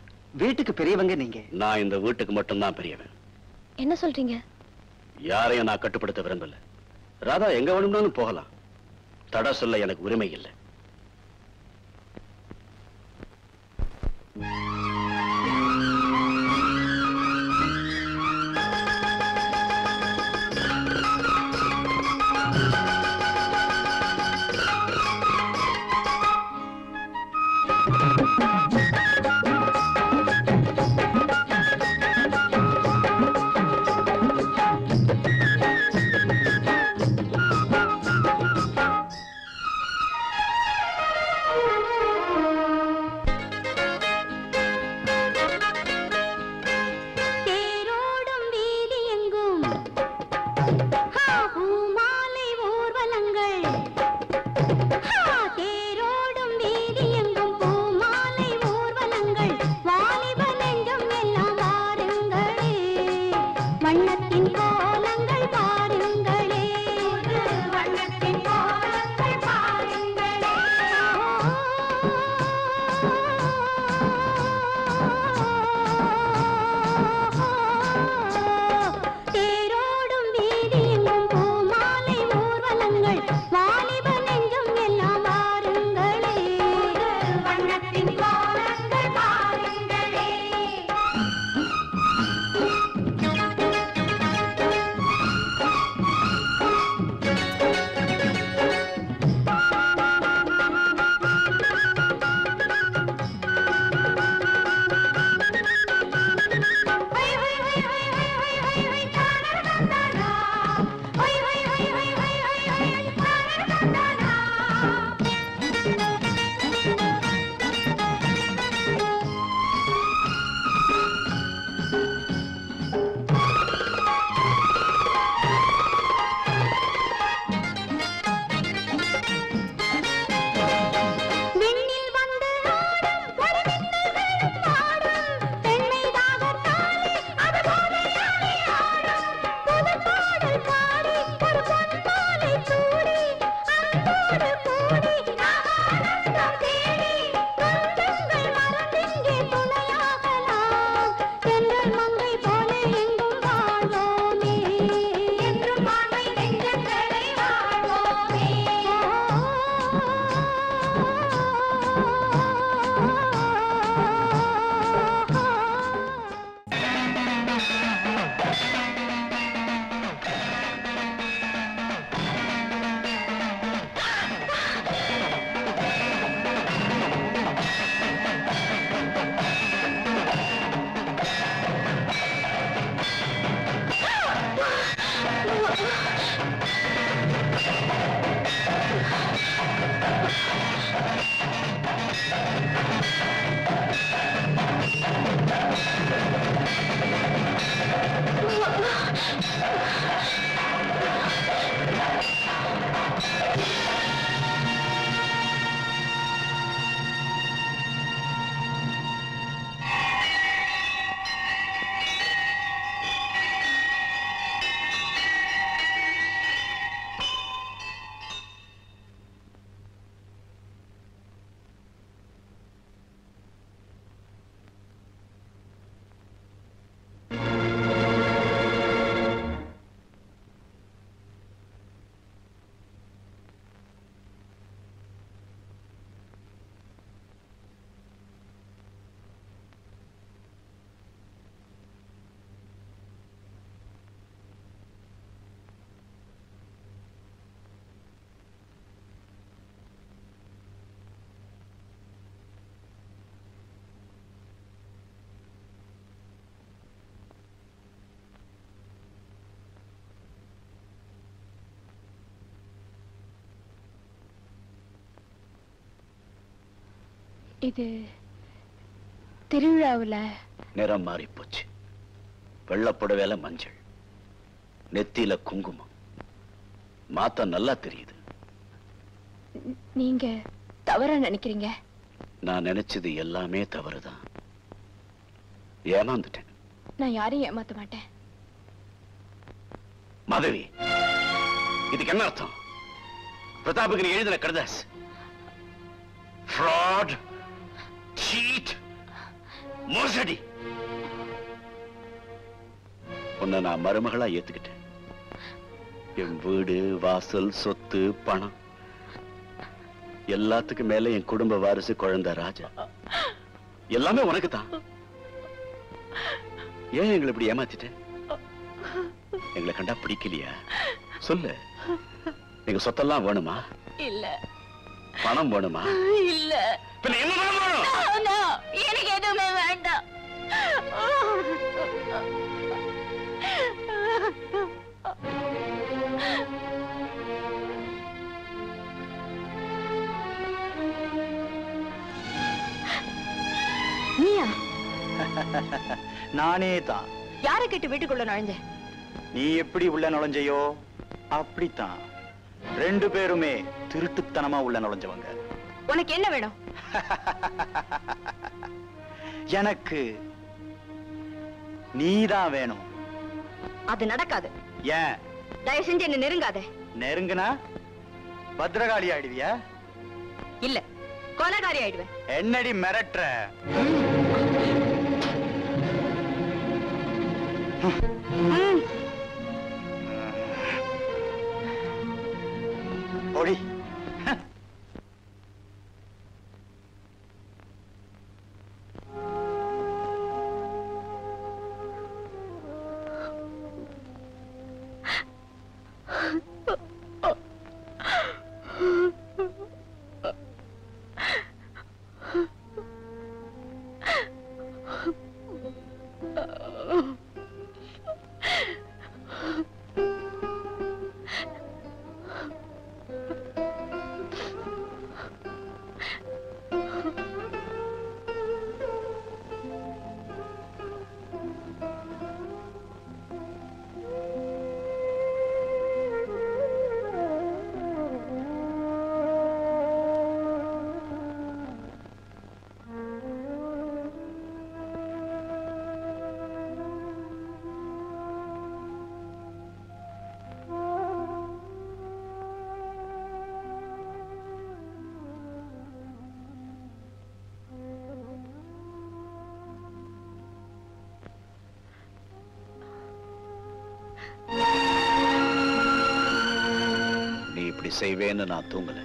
வீட்டுக்கு பெரியவங்க நீங்க. நான் இந்த வீட்டுக்கு மட்டும்தான் பெரியவன். என்ன சொல்றீங்க? யாரையும் நான் கட்டுப்படுத்த விரும்பல. ராதா எங்க வேணும்னாலும் போகலாம். தடை சொல்ல எனக்கு உரிமை இல்லை. இது திருவிழாவுல நிறம் மாறி போச்சு. வெள்ளப்புடவேல மஞ்சள், நெத்தியில குங்குமம். மாத்த நல்லா தெரியுது. நீங்க தவறா நினைக்கிறீங்க. நான் நினைச்சது எல்லாமே தவறுதான். ஏமாந்துட்டேன். நான் யாரையும் ஏமாத்த மாட்டேன். மாதவி, இதுக்கு என்ன அர்த்தம்? பிரதாபுக்கு நீ எழுதின கடிதாஸ் fraud, cheat, மோசடி. உன்னை நான் மருமகளா ஏத்துக்கிட்டேன். என் வீடு, வாசல், சொத்து, பணம் எல்லாத்துக்கும் மேல என் குடும்ப வாரிசு குழந்தை ராஜா. எல்லாமே உனக்கு தான். ஏன் எங்களை இப்படி ஏமாத்திட்ட? எங்களை கண்டா பிடிக்கலையா? சொல்லு. எங்க சொத்தெல்லாம் வேணுமா? இல்ல. பணம் வேணுமா? இல்ல. பின்ன என்னதான் வேணும்? எனக்கு எதுவுமே வேண்டாம். நீயா? நானே தான். யாரை கேட்டு வீட்டுக்குள்ள நுழைஞ்ச? நீ எப்படி உள்ள நுழைஞ்சையோ அப்படித்தான். ரெண்டு பேருமே திருட்டுத்தனமா உள்ள நுழைஞ்சவங்க. உனக்கு என்ன வேணும்? எனக்கு நீதான் வேணும். அது நடக்காது. ஏன்? தயவு செஞ்சு என்ன நெருங்காத. நெருங்குனா பத்ரகாளி ஆயிடுவியா? இல்ல, கொலைகாரி ஆயிடுவேன். என்னடி மிரட்டுற? ஓடி. செய்வேன்னு நான் தூங்கல.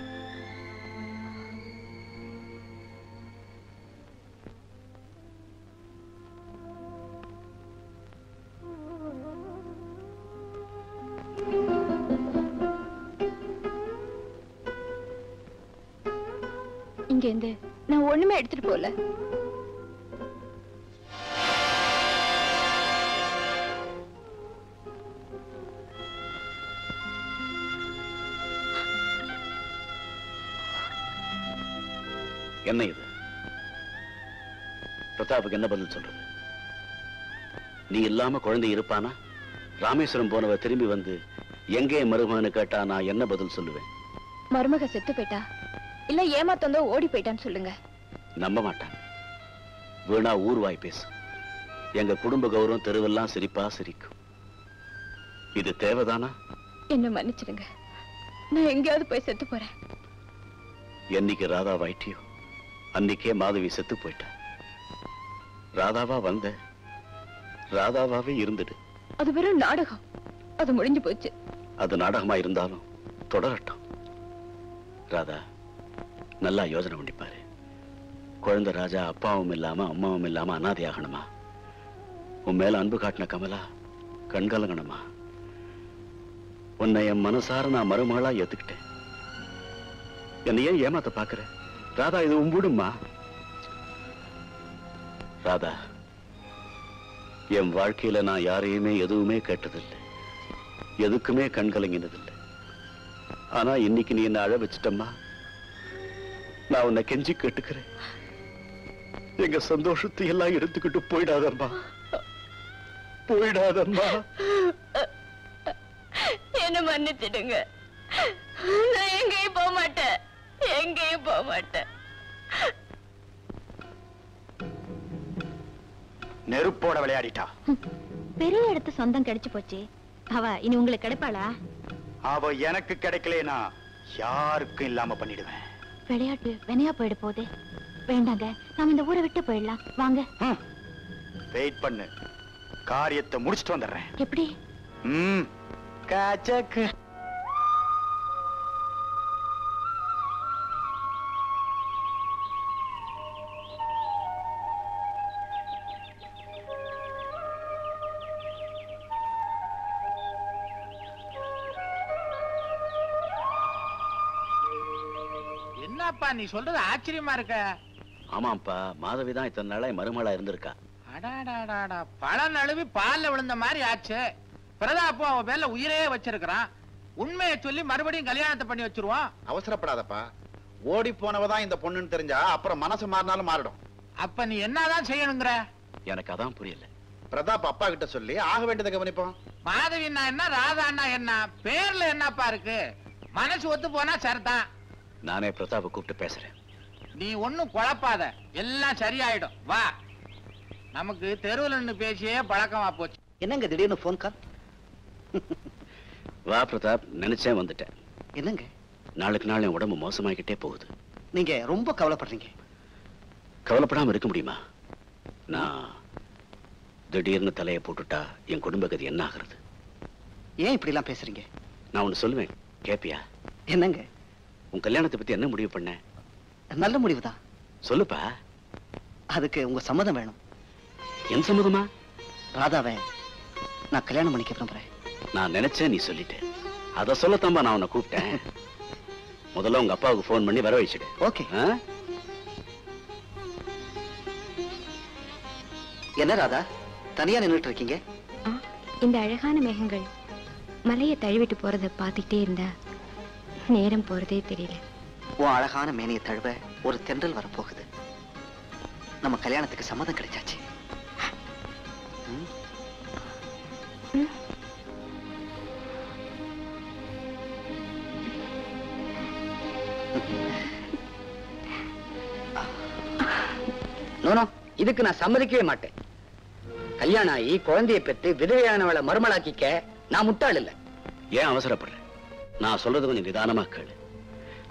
இங்க இருந்து நான் ஒண்ணுமே எடுத்துட்டு போல. என்ன இது? பிரதாப்புக்கு என்ன பதில் சொல்றது? நீ இல்லாம குழந்தை இருப்பானா? ராமேஸ்வரம் போனவ திரும்பி வந்து எங்கே மருமகன்னு கேட்டா நான் என்ன பதில் சொல்லுவேன்? மருமக செத்து போயிட்டா இல்ல ஏமாத்தந்தோ ஓடி போயிட்டான்னு சொல்லுங்க. நம்ப மாட்டான். வீணா ஊர்வாய் பேசு. எங்க குடும்ப கௌரவம் தெருவெல்லாம் சிரிப்பா சிரிக்கும். இது தேவைதானா? என்ன மன்னிச்சிடுங்க. நான் எங்கேயாவது போய் செத்து போறேன். என்னைக்கு ராதா வாயிட்டியோ அன்னைக்கே மாதவி செத்து போயிட்டா. ராதாவா வந்த, ராதாவாவே இருந்துடு. அது வெறும் நாடகம். அது முடிஞ்சு போச்சு. அது நாடகமா இருந்தாலும் தொடரட்டும். ராதா, நல்லா யோசனை பண்ணிப்பாரு. குழந்தை ராஜா அப்பாவும் இல்லாம அம்மாவும் இல்லாம அனாதை ஆகணுமா? உன் மேல அன்பு காட்டின கமலா கண்கலங்கணுமா? உன்னை என் மனசார நான் மருமகளா ஏத்துக்கிட்டேன். என்னை ஏன் ஏமாத்த பாக்குற? ராதா, இது உம்புடுமா? ராதா, என் வாழ்க்கையில நான் யாரையுமே எதுவுமே கேட்டதில்லை, எதுக்குமே கண்கலங்கினதில்லை. ஆனா இன்னைக்கு நீ என்ன அழ வச்சிட்டம்மா. நான் உன்னை கெஞ்சி கேட்டுக்கிறேன். எங்க சந்தோஷத்தை எல்லாம் எடுத்துக்கிட்டு போயிடாதம்மா, போயிடாதம்மா. என்ன மன்னிச்சிடுங்க. நான் எங்கேயும் போக மாட்டேன், எங்கேயும் போக மாட்டேன். நெருப்போட விளையாடிட்டா. பெரிய இடத்து சொந்தம் கிடைச்சு போச்சு. அவ இனி உங்களுக்கு கிடைப்பாளா? அவ எனக்கு கிடைக்கலனா யாருக்கும் இல்லாம பண்ணிடுவேன். விளையாட்டு வினையா போயிட போகுது. வேண்டாங்க, நாம இந்த ஊரை விட்டு போயிடலாம். வாங்க. வெயிட் பண்ணு, காரியத்தை முடிச்சிட்டு வந்துடுறேன். எப்படி? காச்சக்கு. என்னப்பா நீ சொல்றது ஆச்சரியமா இருக்க. ஆமாப்பா, மாதவி தான் இத்தனை நாளா மருமகளா இருந்திருக்கா. அடாடாடாடா, பழம் நழுவி பால்ல விழுந்த மாதிரி ஆச்சு. பிரதாப்பும் அவ பேர்ல உயிரே வச்சிருக்கிறான். உண்மையை சொல்லி மறுபடியும் கல்யாணத்தை பண்ணி வச்சிருவான். அவசரப்படாதப்பா, ஓடி போனவதான் இந்த பொண்ணுன்னு தெரிஞ்சா அப்புறம் மனசு மாறினாலும் மாறிடும். அப்ப நீ என்னதான் செய்யணுங்கிற? எனக்கு அதான் புரியல. பிரதாப் அப்பா கிட்ட சொல்லி ஆக வேண்டியதை கவனிப்போம். மாதவின்னா என்ன, ராதான்னா என்ன, பேர்ல என்னப்பா இருக்கு? மனசு ஒத்து போனா சரிதான். நானே பிரதாப்பை கூப்பிட்டு பேசுறேன். நீ ஒண்ணும் குழப்பாத, எல்லாம் சரியாயிடும். வா, நமக்கு தெருவில் நின்று பேசியே பழக்கமா போச்சு. என்னங்க திடீர்னு போன் கால்? வா பிரதாப், நினைச்சேன் வந்துட்டேன். என்னங்க நாளுக்கு நாள் என் உடம்பு மோசமாகிட்டே போகுது. நீங்க ரொம்ப கவலைப்படுறீங்க. கவலைப்படாம இருக்க முடியுமா? நான் திடீர்னு தலையை போட்டுட்டா என் குடும்ப கதி என்ன ஆகுறது? ஏன் இப்படி எல்லாம் பேசுறீங்க? நான் ஒண்ணு சொல்லுவேன், கேப்பியா? என்னங்க? உன் கல்யாணத்தை பத்தி என்ன முடிவு பண்ண? நல்ல முடிவுதான். சொல்லுப்பா. அதுக்கு உங்க சம்மதம் வேணும். என் சம்மதமா? ராதாவை நான் கல்யாணம் பண்ணிக்க விரும்புறேன். நான் நினைச்சேன், நீ சொல்லிட்ட. அத சொல்லத்தாம்பா நான் உன்னை கூப்பிட்டேன். முதல்ல உங்க அப்பாவுக்கு போன் பண்ணி வர வச்சுடு. ஓகே. என்ன ராதா, தனியா நின்னுட்டு இருக்கீங்க? இந்த அழகான மேகங்கள் மலையை தழுவிட்டு போறத பாத்துக்கிட்டே இருந்தா நேரம் போறதே தெரியல. உன் அழகான மேனியை தழுவ ஒரு தென்றல் வரப்போகுது. நம்ம கல்யாணத்துக்கு சம்மதம் கிடைச்சாச்சு. நோனோ, இதுக்கு நான் சம்மதிக்கவே மாட்டேன். கல்யாணம் ஆகி குழந்தைய பெற்று விதவையானவளை மறுமலாக்கிக்க நான் முட்டாள் இல்ல. ஏன் அவசரப்படுற? நான் சொல்றது கொஞ்சம் நிதானமா கேளு.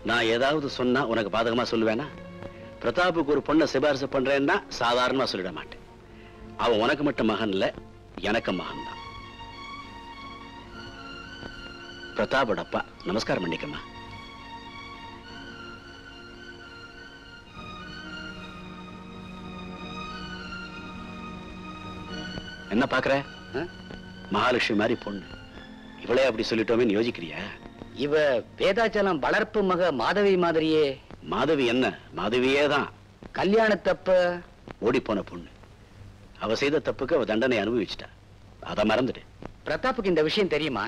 நான் ஏதாவது சொன்னா உனக்கு பாதகமா சொல்லுவேனா? பிரதாப்புக்கு ஒரு பொண்ணை சிபாரிசு பண்றேன்னா சாதாரணமா சொல்லிட மாட்டேன். அவன் உனக்கு மட்டும் மகன் இல்ல, எனக்கு மகன் தான். பிரதாப்போட அப்பா, நமஸ்காரம் பண்ணிக்கம்மா. என்ன பாக்குற? மகாலட்சுமி மாதிரி பொண்ணு, இவளே அப்படி சொல்லிட்டோமேன்னு யோசிக்கிறியா? இவ வேதாச்சலம் வளர்ப்பு மக மாதவி மாதிரியே. மாதவி என்ன, மாதவியே தான். கல்யாணத்தப்ப ஓடி போன பொண்ணு. அவ செய்த தப்புக்கு அவ தண்டனை அனுபவிச்சிட்டா. அத மறந்துடு. பிரதாப்புக்கு இந்த விஷயம் தெரியுமா?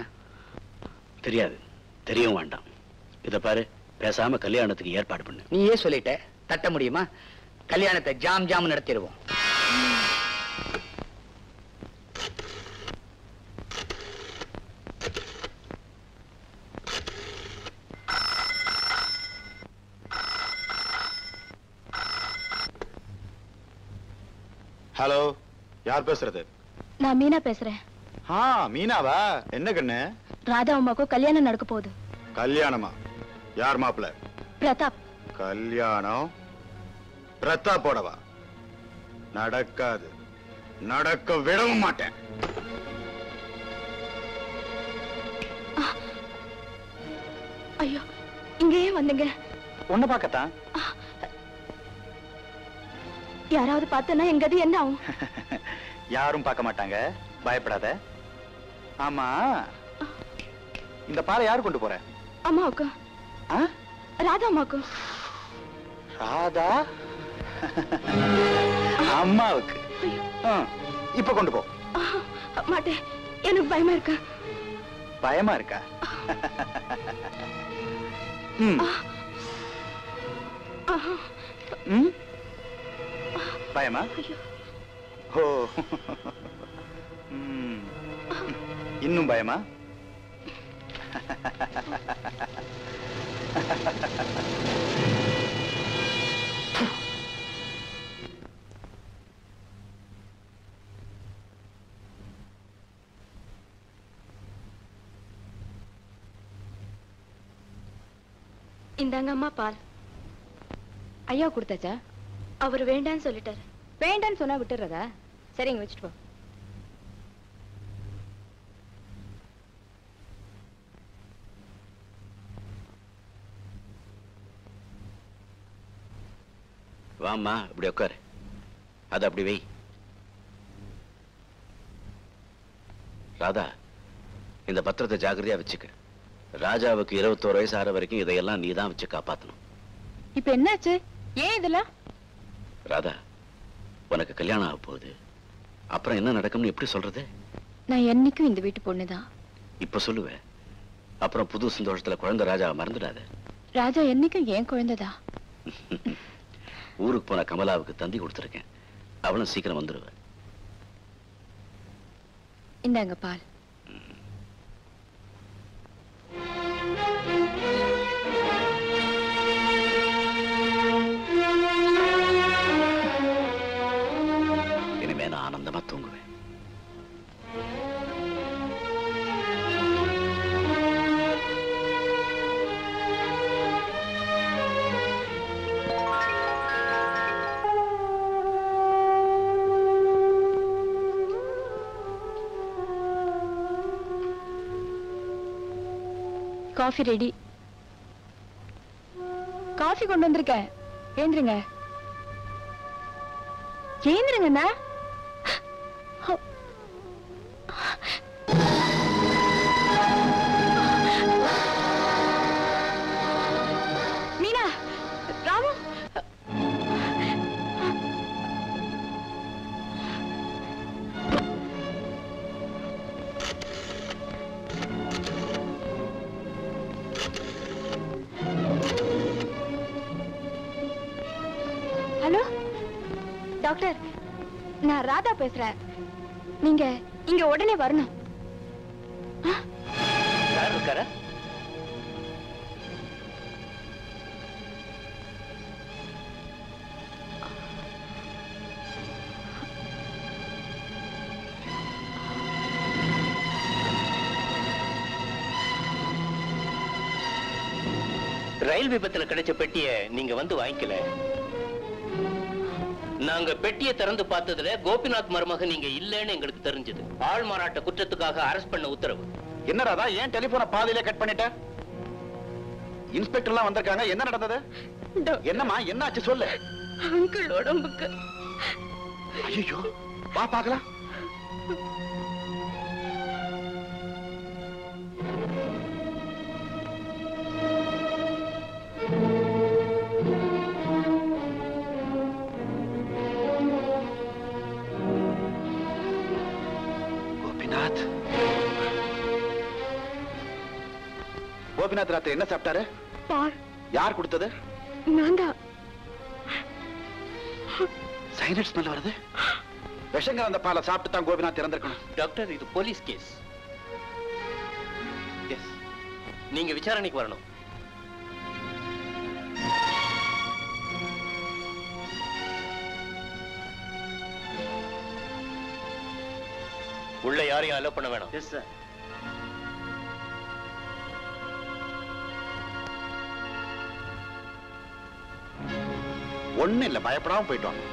தெரியாது, தெரியவும் வேண்டாம். இத பாரு, பேசாம கல்யாணத்துக்கு ஏற்பாடு பண்ணு. நீயே சொல்லிட்ட, தட்ட முடியுமா? கல்யாணத்தை ஜாம் ஜாம் நடத்திடுவோம். ஹலோ, யார் பேசுறது? நான் மீனா பேசுறேன். மீனாவா? என்ன கண்ணு? ராதா அம்மாக்கும் கல்யாணம் நடக்க போகுது. கல்யாணமா? யார் மாப்பிள்ள? பிரதாப். கல்யாணம் பிரதாப்போடவா? நடக்காது, நடக்க விடவும் மாட்டேன். ஐயோ, இங்கேயே வந்துங்க. ஒண்ணு பார்க்கத்தான். யாராவது பார்த்தனா எங்கது என்ன ஆகும்? யாரும் பார்க்க மாட்டாங்க, பயப்படாத. ஆமா, இந்த பாலை யாரு கொண்டு போற? அம்மாவுக்கு. ராதா அம்மாவுக்கு. ராதா அம்மாவுக்கு? இப்ப கொண்டு போ. மாட்டேன், எனக்கு பயமா இருக்கா. பயமா இருக்கா? பயமா? ஓ, இன்னும் பயமா? இந்தாங்க அம்மா பால். ஐயா கொடுத்தாச்சா? அவர் வேண்டான்னு சொல்லிட்டாரு. வேண்டான்னு சொன்னா விட்டுறதா? சரிங்க, வச்சுட்டு போ. வாம்மா, இப்படி உட்காரு. அது அப்படி வை. ராதா, இந்த பத்திரத்தை ஜாக்கிரதையா வச்சுக்க. ராஜாவுக்கு 21 வயசு ஆற வரைக்கும் இதையெல்லாம் நீதான் வச்சு காப்பாத்தணும். இப்ப என்னாச்சு? ஏன் இதெல்லாம்? ராதா, உனக்கு கல்யாணம் ஆக போகுது. அப்புறம் என்ன நடக்கும்னு எப்படி சொல்றது? நான் என்னைக்கும் இந்த வீட்டு பொண்ணுதான். இப்ப சொல்லுவேன். அப்புறம் புது சந்தோஷத்துல குழந்தை ராஜாவை மறந்துடாத. ராஜா என்னைக்கும் ஏன் குழந்தைதான். ஊருக்கு போன கமலாவுக்கு தந்தி கொடுத்துருக்கேன். அவளும் சீக்கிரம் வந்துடுவேன். இந்தாங்க பால். இனிமே நான் ஆனந்தமா தூங்குவேன். Coffee ready. காஃபி கொண்டு வந்திருக்கேன். ஏந்திருங்க, ஏந்திருங்கண்ணா. மீனா, ராமு, ஹலோ டாக்டர், நான் ராதா பேசுறேன். நீங்க இங்க உடனே வரணும். யார் இருக்காரா? ரயில் விபத்துல கிடைச்ச பெட்டிய நீங்க வந்து வாங்கிக்கல. நாங்க பெட்டியை திறந்து பார்த்ததுல கோபிநாத் மருமகன் நீங்க இல்லன்னு எங்களுக்கு தெரிஞ்சது. ஆள் மாறாட்ட குற்றத்துக்காக அரெஸ்ட் பண்ண உத்தரவு. என்னடா ஏன் டெலிபோனை பாதியிலே கட் பண்ணிட்ட? இன்ஸ்பெக்டர் எல்லாம் வந்திருக்காங்க. என்ன நடந்தது? என்னம்மா, என்னாச்சு சொல்லு. அங்கிள் உடம்புக்கு. ஐயோ, வா பார்க்கலாம். கோபிநாத் ராத்திரி என்ன சாப்பிட்டாரு? பால். யார் கொடுத்தது? நான் தான். சைனட் ஸ்மெல் வருது. விஷங்க அந்த பாலை சாப்பிட்டு தான் கோபிநாத் இறந்திருக்கணும். டாக்டர், இது போலீஸ் கேஸ். எஸ், நீங்க விசாரணைக்கு வரணும். உள்ள யாரையும் அலோ பண்ண வேணாம். Yes sir. ஒண்ணு இல்ல, பயப்படாம போயிட்டு வாங்க.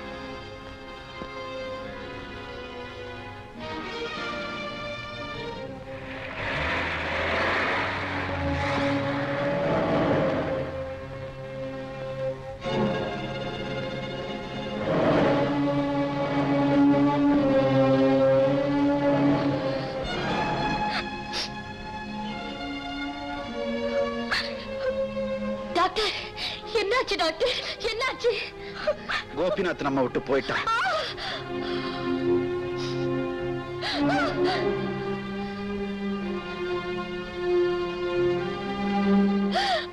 டாக்டர், என்னாச்சு டாக்டர், என்னாச்சு? கோபிநாத் நம்ம விட்டு போயிட்டான்.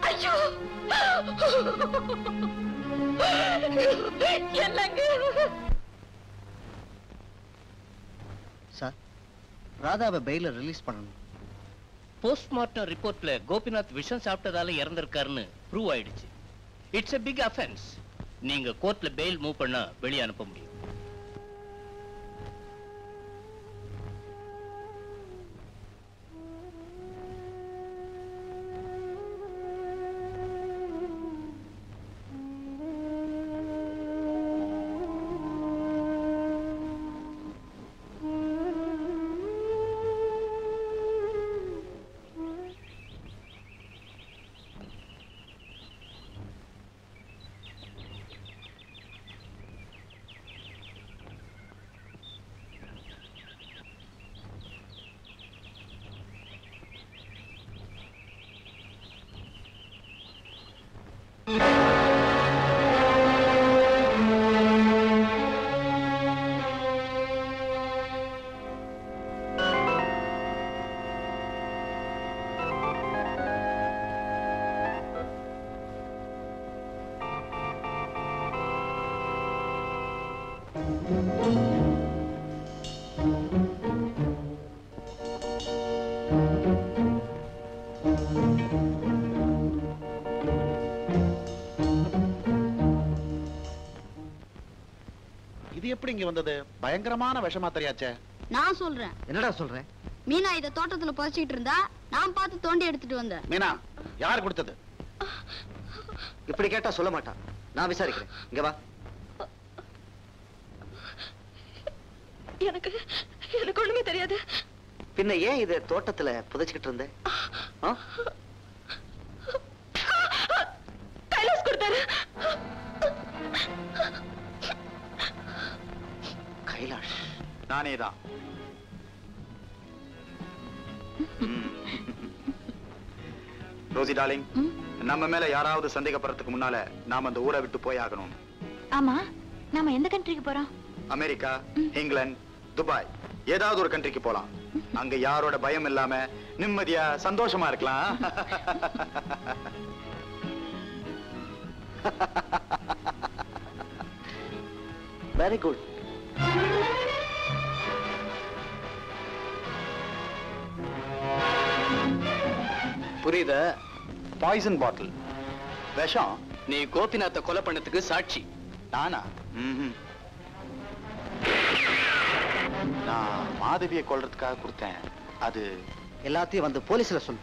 ஐயோ, என்னங்க? சார், ராதாவை பெயில ரிலீஸ் பண்ணணும். போஸ்ட்மார்ட்டம் ரிப்போர்ட்ல கோபிநாத் விஷம் சாப்பிட்டதால இறந்திருக்காருன்னு ப்ரூவ் ஆயிடுச்சு. It's a big offense. நீங்க கோர்ட்ல பெயில் மூவ் பண்ணா வெளியே அனுப்ப முடியும். இது எப்படி இங்க வந்தது? பயங்கரமான விஷமா தெரியாச்சே. நான் சொல்றேன். என்னடா சொல்ற? மீனா இத தோட்டத்துல புதைச்சிட்டு இருந்தா நான் பார்த்து தோண்டி எடுத்துட்டு வந்தேன். மீனா, யார் கொடுத்தது? இப்படி கேட்டா சொல்ல மாட்டான். நான் விசாரிக்கிறேன். இங்க வா. எனக்கு ஒண்ணுமே தெரியாது. பின்ன ஏன் இத தோட்டத்துல புதைச்சிட்டு இருந்த? கைலாஸ் கொடுத்தாரு. கைலாஷ் நானேதான். ரோசி டார்லிங், நம்ம மேல யாராவது சந்தேகப்படுறதுக்கு முன்னால நாம அந்த ஊரை விட்டு போய் ஆகணும். ஆமா, நாம எந்த கண்ட்ரிக்கு போறோம்? அமெரிக்கா, இங்கிலாந்து, துபாய், ஏதாவது ஒரு கண்ட்ரிக்கு போலாம். அங்க யாரோட பயம் இல்லாம நிம்மதியா சந்தோஷமா இருக்கலாம். Very good. புரியுதா? பாய்சன் பாட்டில், விஷம். நீ கோபிநாத்தை கொலை பண்ணதுக்கு சாட்சி. நானா? நான் மாதவியை கொல்றதுக்காக கொடுத்தேன். அது எல்லாத்தையும் வந்து போலீஸ்ல சொல்லு.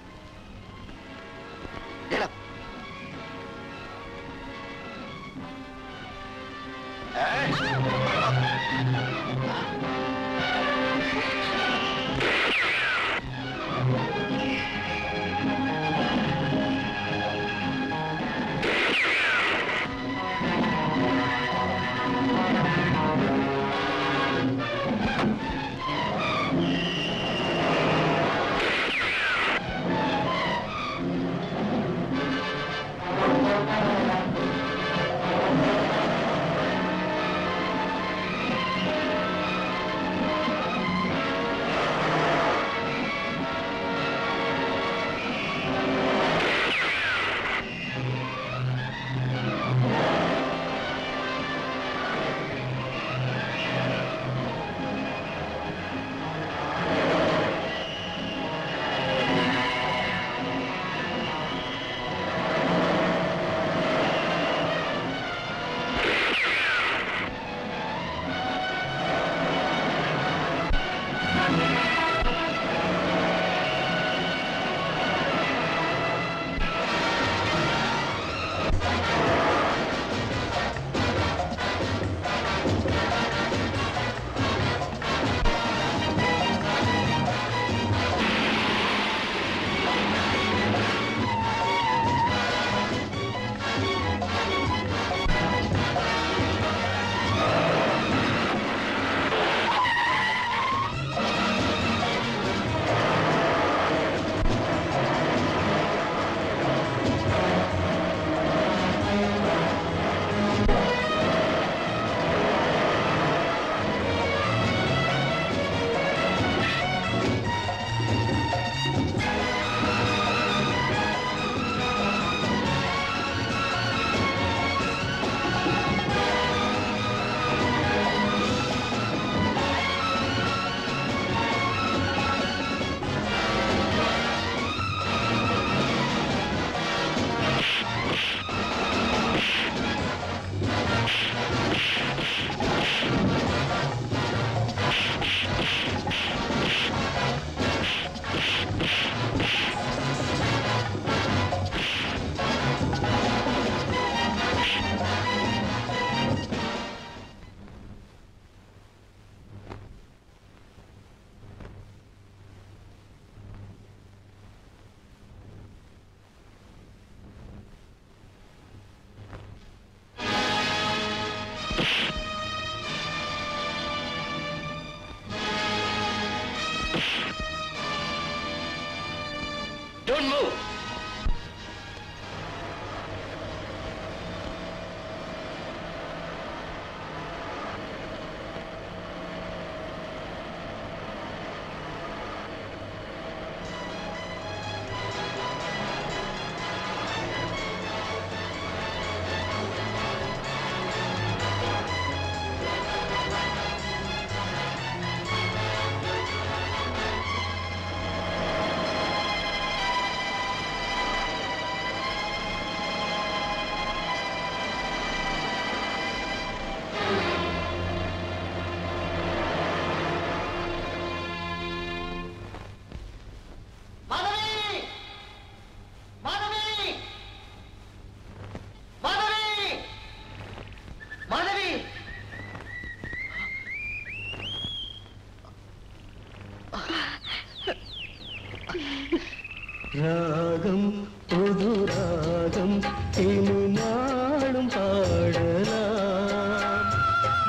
ராகம் புது ராகம் இனி நாளும் பாடலாம்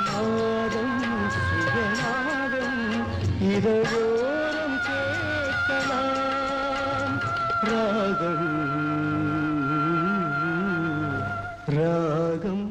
நாதம் சுகநாதம் இதழோரம் கேட்கலாம் ராகம் ராகம்